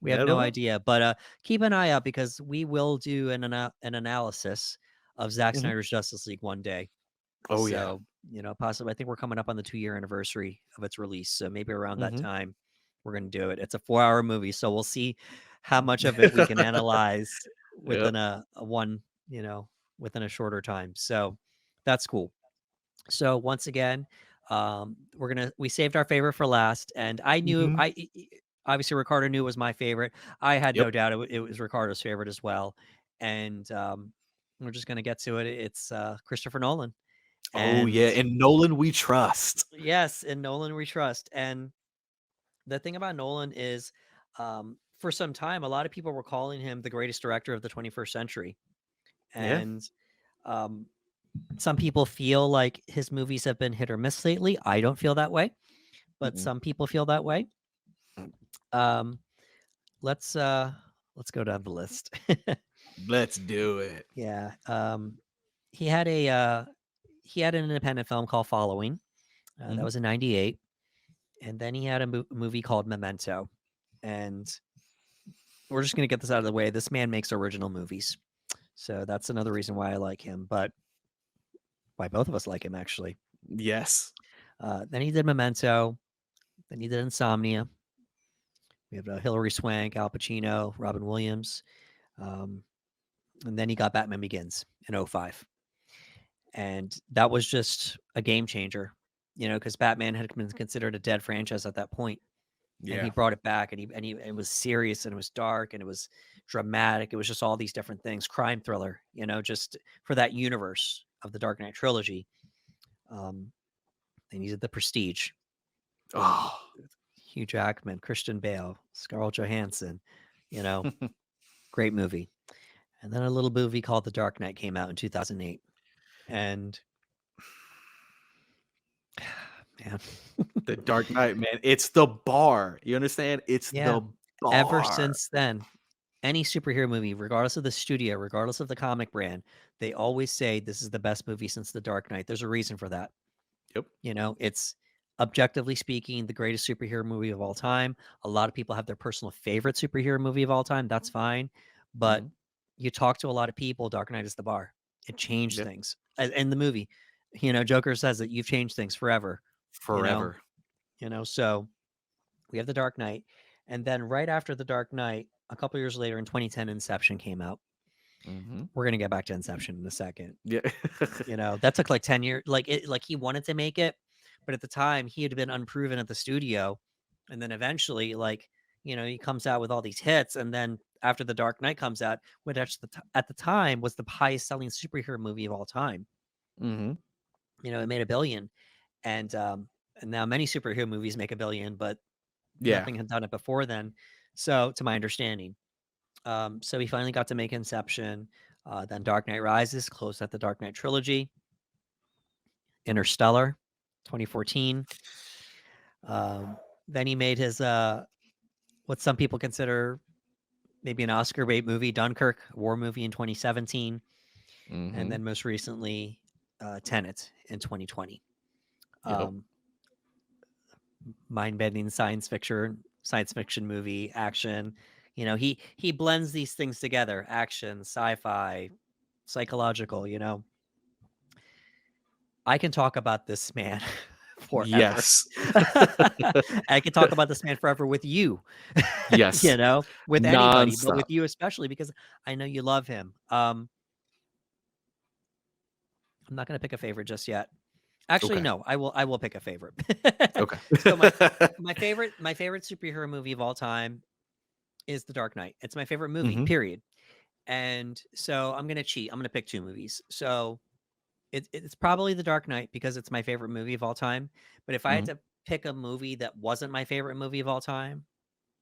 We have I don't no know. idea, but keep an eye out because we will do an analysis of Zack Mhm. Snyder's Justice League one day. Oh yeah. So, you know, possibly I think we're coming up on the 2-year anniversary of its release. So maybe around that Mhm. time we're going to do it. It's a 4-hour movie, so we'll see how much of it we can analyze Yep. within a one, you know, within a shorter time. So that's cool. So once again, we saved our favorite for last, and I knew Mhm. obviously Ricardo knew it was my favorite. I had Yep. no doubt it was Ricardo's favorite as well, and we're just gonna get to it. It's Christopher Nolan, Oh and yeah, and Nolan we trust. yes, in Nolan we trust. And the thing about Nolan is, for some time, a lot of people were calling him the greatest director of the 21st century, Yeah. and um, some people feel like his movies have been hit or miss lately. I don't feel that way, but Mm-mm. some people feel that way. Um, let's uh let's go down the list. Let's do it. Yeah. He had a he had an independent film called Following. That Mhm. was in '98, and then he had a movie called Memento. And we're just gonna get this out of the way. This man makes original movies, so that's another reason why I like him. But why both of us like him actually. Yes. Then he did Memento. Then he did Insomnia. We have Hilary Swank, Al Pacino, Robin Williams. Um, and then he got Batman Begins in '05. And that was just a game changer, you know, because Batman had been considered a dead franchise at that point, and he Yeah. brought it back, and it was serious, and it was dark, and it was dramatic. It was just all these different things, crime thriller, you know, just for that universe of the Dark Knight trilogy. Um, they needed the Prestige, Oh. Hugh Jackman, Christian Bale, Scarlett Johansson, you know, great movie. And then a little movie called The Dark Knight came out in 2008, and man, The Dark Knight, man, it's the bar. You understand? It's yeah. the Ever bar. since then, any superhero movie, regardless of the studio, regardless of the comic brand, they always say this is the best movie since The Dark Knight. There's a reason for that. Yep. You know, it's objectively speaking the greatest superhero movie of all time. A lot of people have their personal favorite superhero movie of all time. That's fine. But Mhm. you talk to a lot of people, Dark Knight is the bar. It changed Yeah. things. In the movie, you know, Joker says that you've changed things forever, you know, Forever. so we have The Dark Knight. And then right after The Dark Knight, a couple years later in 2010, Inception came out. Mhm. We're gonna get back to Inception in a second. Yeah. You know, that took like 10 years. Like he wanted to make it, but at the time he had been unproven at the studio. And then eventually, like, you know, he comes out with all these hits. And then after The Dark Knight comes out, which at the time was the highest selling superhero movie of all time. Mhm. You know, it made 1 billion. And now many superhero movies make 1 billion, but Yeah. nothing had done it before then. So to my understanding. So he finally got to make Inception. Then Dark Knight Rises closed out the Dark Knight trilogy. Interstellar, 2014. Then he made his what some people consider maybe an Oscar bait movie, Dunkirk, a war movie in 2017, and Mhm. then most recently, Tenet in 2020. Yep. Um, mind-bending science fiction movie, action. You know, he blends these things together: action, sci-fi, psychological. You know, I can talk about this man forever. Yes. I can talk about this man forever with you, you Yes. know, with anybody, but Nonstop. with you especially because I know you love him. I'm not gonna pick a favorite just yet. Actually, Okay. no, I will pick a favorite. Okay. So my favorite superhero movie of all time is The Dark Knight. It's my favorite movie, Mhm. period. And so I'm gonna cheat. I'm gonna pick two movies. So it's probably The Dark Knight because it's my favorite movie of all time. But if I had Mhm. to pick a movie that wasn't my favorite movie of all time,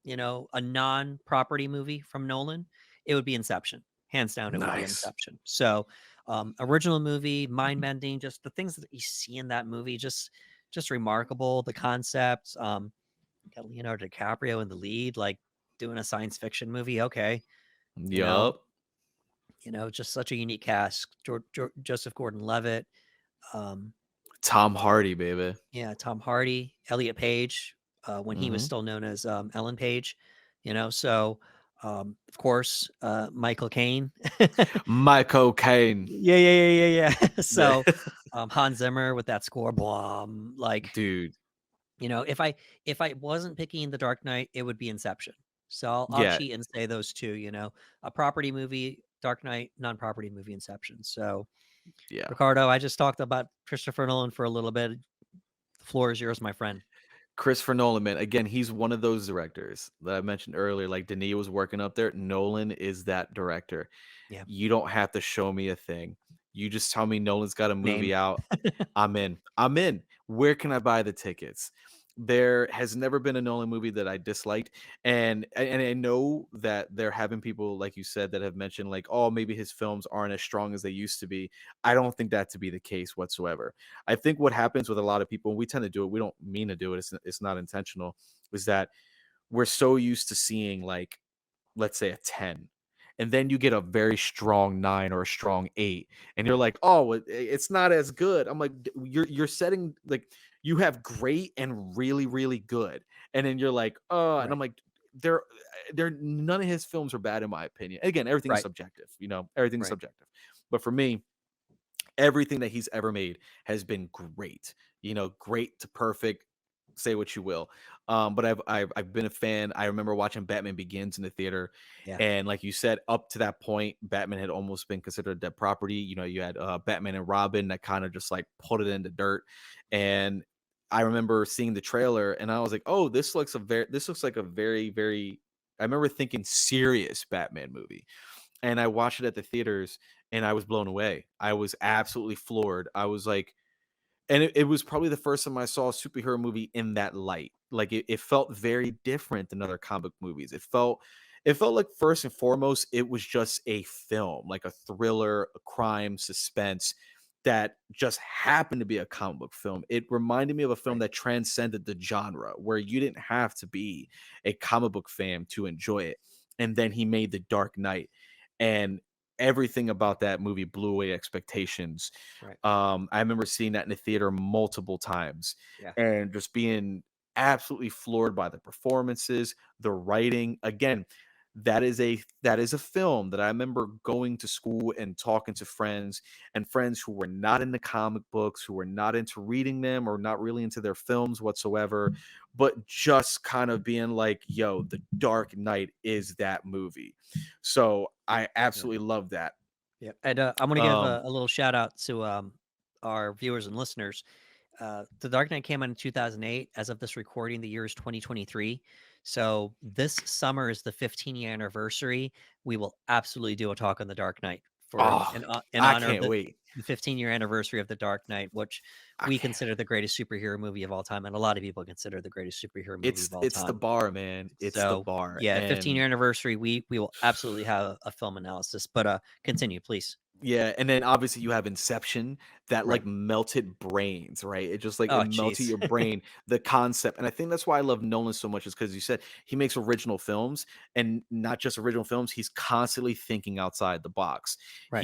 a non-property movie from Nolan, it would be Inception. Hands down, it would be Nice. Inception. So, original movie, mind bending, just the things that you see in that movie, just remarkable. The concept, got Leonardo DiCaprio in the lead, like doing a science fiction movie. Okay, you know, Yup. just such a unique cast. Joseph Gordon-Levitt, um, Tom Hardy, baby. yeah, Tom Hardy, Elliot Page, when he was Mhm. still known as Ellen Page, so of course Michael Caine. Michael Caine. Yeah. So Hans Zimmer with that score, boom. Like, Dude. if I wasn't picking The Dark Knight, it would be Inception. So I'll Yeah, cheat and say those two. A property movie, Dark Knight, non-property movie, Inception. So yeah. Ricardo, I just talked about Christopher Nolan for a little bit. The floor is yours, my friend. Christopher Nolan, man, again, he's one of those directors that I mentioned earlier, like, Denis was working up there. Nolan is that director. Yeah. You don't have to show me a thing. You just tell me Nolan's got a Name. movie out. I'm in. I'm in. Where can I buy the tickets? There has never been a Nolan movie that I disliked, and I know that there have been people like you said that have mentioned like, oh, maybe his films aren't as strong as they used to be. I don't think that to be the case whatsoever. I think what happens with a lot of people, and we tend to do it, we don't mean to do it. It's not intentional. Is that we're so used to seeing like let's say a 10 and then you get a very strong 9 or a strong 8 and you're like oh it's not as good. I'm like you're setting like you have great and really really good and then you're like oh and I'm Right. like they're none of his films are bad in my opinion. Again, everything's Right. subjective, everything's Right. subjective, but for me everything that he's ever made has been great. Great to perfect. Say what you will. But I've been a fan. I remember watching Batman Begins in the theater, Yeah. and like you said, up to that point, Batman had almost been considered a dead property. You had Batman and Robin that kind of just like put it in the dirt. And I remember seeing the trailer, and I was like, "Oh, this looks like a very very." I remember thinking serious Batman movie, and I watched it at the theaters and I was blown away. I was absolutely floored. I was like, and it was probably the first time I saw a superhero movie in that light. Like it felt very different than other comic movies. It felt like first and foremost, it was just a film, like a thriller, a crime, suspense that just happened to be a comic book film. It reminded me of a film Right. that transcended the genre, where you didn't have to be a comic book fan to enjoy it. And then he made The Dark Knight, and everything about that movie blew away expectations. Right. I remember seeing that in the theater multiple times Yeah. and just being absolutely floored by the performances, the writing. Again, that is a film that I remember going to school and talking to friends and friends who were not into comic books, who were not into reading them or not really into their films whatsoever, but just kind of being like, yo, The Dark Knight is that movie. So I Yeah. absolutely love that. Yeah. And I'm going to give Um, a little shout out to our viewers and listeners. The Dark Knight came out in 2008. As of this recording, the year is 2023. So this summer is the 15-year anniversary. We will absolutely do a talk on The Dark Knight for oh, in I honor of can't the wait. 15-year anniversary of The Dark Knight, which I we can't. consider the greatest superhero movie of all time, and a lot of people consider the greatest superhero movie It's of all it's the time. bar, man. It's the So bar, yeah, 15-year and anniversary. We will absolutely have a film analysis. But continue, please. yeah, and then obviously you have Inception that Right. like melted brains, right? It just like it Oh, melted jeez. your brain, the concept. And I think that's why I love Nolan so much is because you said he makes original films and not just original films, he's constantly thinking outside the box. Right.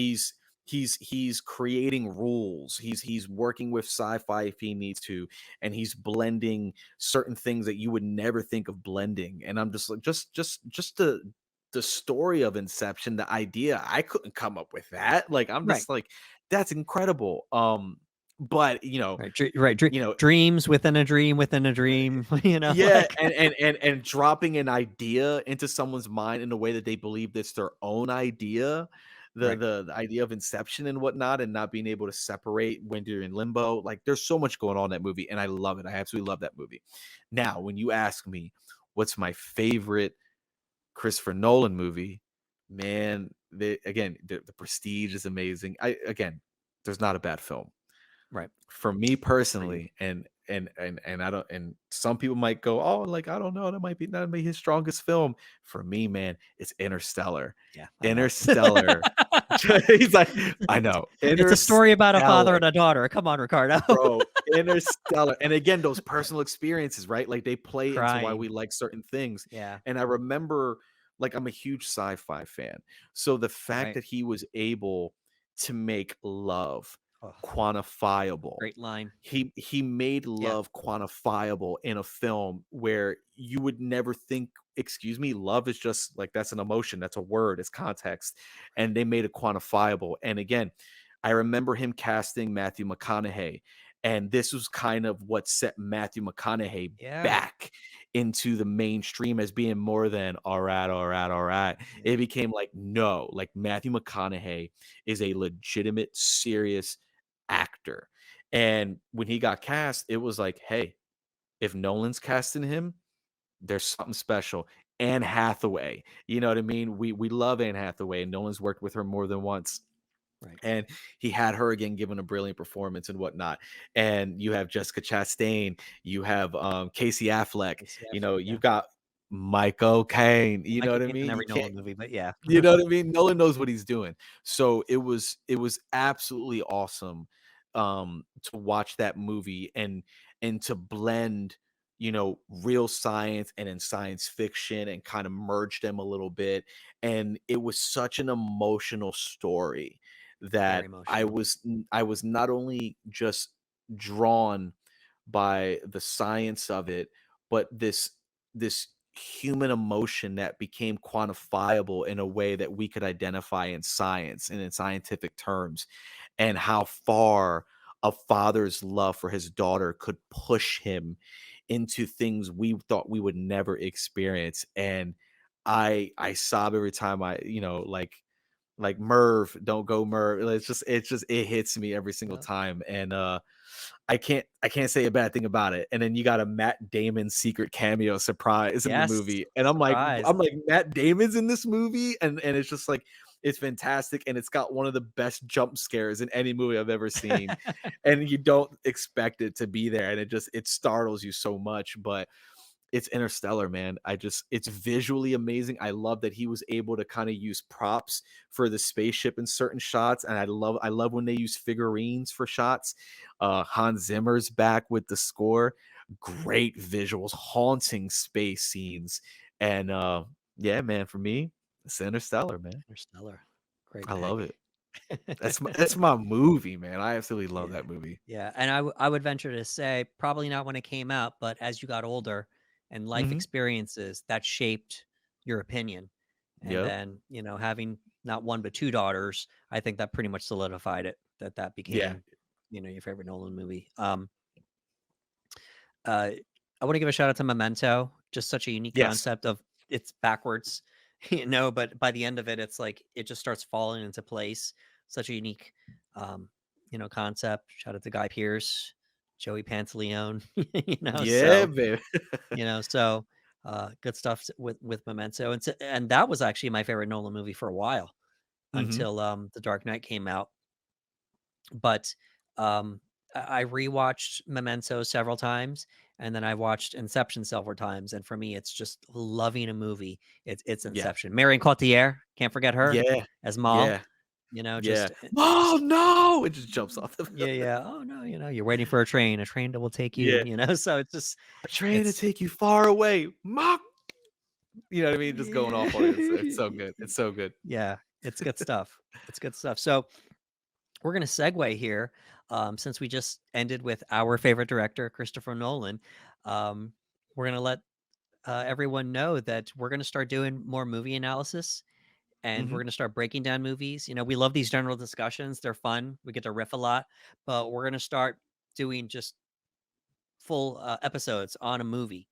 He's creating rules. He's working with sci-fi if he needs to, and he's blending certain things that you would never think of blending. And I'm just like just the story of Inception, the idea, I couldn't come up with that. Like, I'm Right. just like, that's incredible. But Right. Right. you know, Dreams within a dream within a dream. yeah, Like and dropping an idea into someone's mind in a way that they believe it's their own idea, the right. the idea of Inception and whatnot, and not being able to separate when you're in limbo. Like, there's so much going on in that movie, and I love it. I absolutely love that movie. Now, when you ask me, what's my favorite Christopher Nolan movie, man, the Prestige is amazing. There's not a bad film Right. for me Agreed. personally, and I don't, and some people might go, oh, like, I don't know, that might be his strongest film. For me, man, it's Interstellar. Yeah, I know. Interstellar. He's like, I know, It's a story about a father Interstellar, and a daughter. Come on, Ricardo. bro. Interstellar, and again, those personal experiences, right? Like they play into why we Crying. like certain things. Yeah. And I remember, like, I'm a huge sci-fi fan, so the fact Right. that he was able to make love Oh, quantifiable. great line. He made Yeah. love quantifiable in a film where you would never think, excuse me, love is just like, that's an emotion, that's a word, it's context. And they made it quantifiable. And again, I remember him casting Matthew McConaughey, and this was kind of what set Matthew McConaughey Yeah. back into the mainstream as being more than all right, all right, all right. Yeah. It became like, no, like Matthew McConaughey is a legitimate, serious actor. And when he got cast, it was like, hey, if Nolan's casting him, there's something special. Anne Hathaway, you know what I mean? We love Anne Hathaway, and Nolan's worked with her more than once. Right. And he had her again giving a brilliant performance and whatnot. And you have Jessica Chastain, you have Casey Affleck, Casey you've yeah. got Michael Caine, you know Michael what I Caine's in mean? You every can't, Nolan movie, but yeah. you know what I mean? Nolan knows what he's doing. So it was absolutely awesome to watch that movie and to blend, real science and in science fiction and kind of merge them a little bit. And it was such an emotional story Very that I emotional. was I was not only just drawn by the science of it, but this human emotion that became quantifiable in a way that we could identify in science and in scientific terms, and how far a father's love for his daughter could push him into things we thought we would never experience. And I sob every time like Merv, don't go Merv. It's just it hits me every single Yep. time. And I can't say a bad thing about it. And then you got a Matt Damon secret cameo surprise in the Yes. movie. And I'm like, Surprise. Matt Damon's in this movie, and it's just like, it's fantastic, and it's got one of the best jump scares in any movie I've ever seen. And you don't expect it to be there, and it startles you so much. But it's Interstellar, man. It's visually amazing. I love that he was able to kind of use props for the spaceship in certain shots, and I love when they use figurines for shots. Hans Zimmer's back with the score. Great visuals, haunting space scenes, and yeah, man, for me, it's Interstellar, man. Interstellar. Great I love pick. it. That's my movie, man. I absolutely love Yeah. that movie. Yeah, and I would venture to say probably not when it came out, but as you got older and life Hmm. experiences, that shaped your opinion. And Yep. then, having not one but two daughters, I think that pretty much solidified it, that Yeah. became, your favorite Nolan movie. Uh, I want to give a shout out to Memento. Just such a unique Yes. concept of it's backwards, but by the end of it, it's like it just starts falling into place. Such a unique, um, concept. Shout out to Guy Pearce, Joey Pantaleone, Yeah, so baby. so good stuff with Memento, and that was actually my favorite Nolan movie for a while Hmm. until The Dark Knight came out. But I rewatched Memento several times, and then I watched Inception several times. And for me, it's just loving a movie. It's Yeah. Inception. Marion Cotillard, can't forget her Yeah. as Mal. Yeah. Yeah. Just "Oh, just no!" It just jumps off the yeah, yeah. Oh no, you're waiting for a train that will take you. Yeah. So it's just "A train to it's take you far away, Mom." You know what I mean? Just going off on it. It's so yeah, good. It's so good. yeah. It's good stuff. It's good stuff. So we're going to segue here, since we just ended with our favorite director, Christopher Nolan. Um, we're going to let everyone know that we're going to start doing more movie analysis, and we're Mhm. going to start breaking down movies. We love these general discussions. They're fun. We get to riff a lot, but we're going to start doing just full episodes on a movie.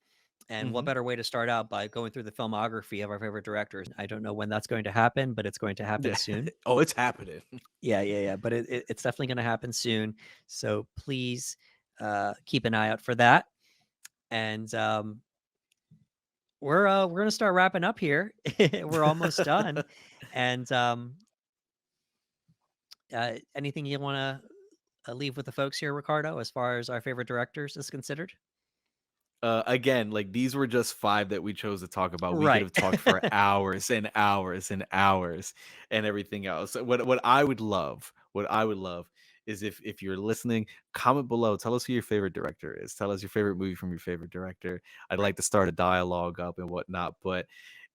And what Mhm. better way to start out by going through the filmography of our favorite directors? I don't know when that's going to happen, but it's going to happen Yeah. soon. Oh, it's happening. Yeah, yeah, yeah. But it's definitely going to happen soon. So please keep an eye out for that. And we're gonna start wrapping up here. We're almost done, and anything you want to leave with the folks here, Ricardo, as far as our favorite directors is considered? Again, like these were just 5 that we chose to talk about. We could Right. have talked for hours and hours and hours and everything else. What I would love is if you're listening, comment below. Tell us who your favorite director is. Tell us your favorite movie from your favorite director. I'd Right. like to start a dialogue up and whatnot. But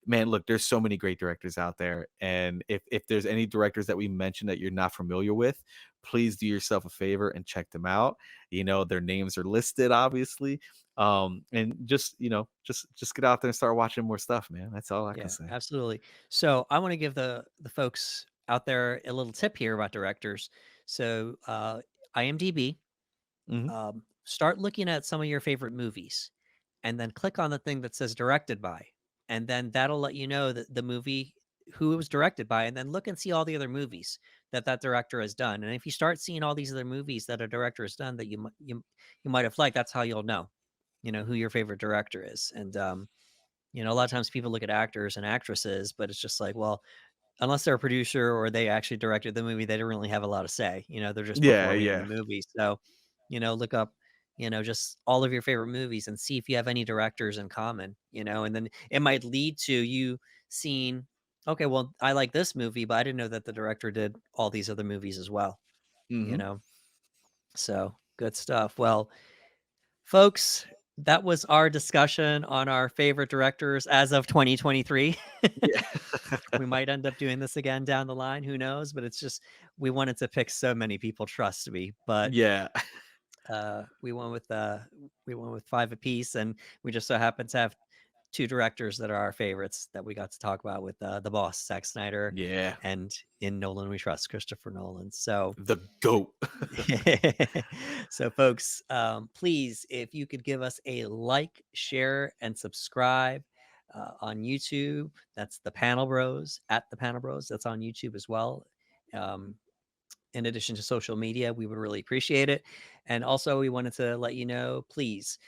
man, look, there's so many great directors out there. And if there's any directors that we mentioned that you're not familiar with, please do yourself a favor and check them out. You know, their names are listed, obviously. And just, just get out there and start watching more stuff, man. That's all I can Yeah, say. absolutely. So I want to give the folks out there a little tip here about directors. So IMDb, Hmm. start looking at some of your favorite movies, and then click on the thing that says directed by, and then that'll let you know that the movie who it was directed by, and then look and see all the other movies that that director has done. And if you start seeing all these other movies that a director has done that you might have liked, that's how you'll know, who your favorite director is. And a lot of times people look at actors and actresses, but it's just like, well, unless they're a producer or they actually directed the movie, they don't really have a lot of say. They're just Yeah, performing in the yeah. movie. So, look up, just all of your favorite movies and see if you have any directors in common, and then it might lead to you seeing, okay, well, I like this movie, but I didn't know that the director did all these other movies as well, you Hmm. know? So good stuff. Well, folks, that was our discussion on our favorite directors as of 2023. Yeah. We might end up doing this again down the line, who knows? But it's just we wanted to pick so many people, trust me. But Yeah. we went with 5 apiece, and we just so happened to have 2 directors that are our favorites that we got to talk about with the boss, Zack Snyder, Yeah. and in Nolan we trust, Christopher Nolan. So The GOAT. so folks, please, if you could give us a like, share, and subscribe on YouTube. That's the Panel Bros, at the Panel Bros. That's on YouTube as well. um, in addition to social media, we would really appreciate it. And also we wanted to let you know, please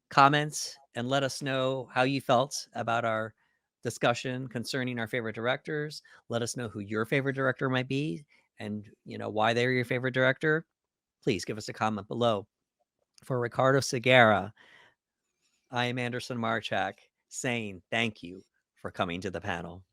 comment and let us know how you felt about our discussion concerning our favorite directors. Let us know who your favorite director might be, and why they're your favorite director. Please give us a comment below. For Ricardo Segura, I am Anderson Marchak saying thank you for coming to the panel.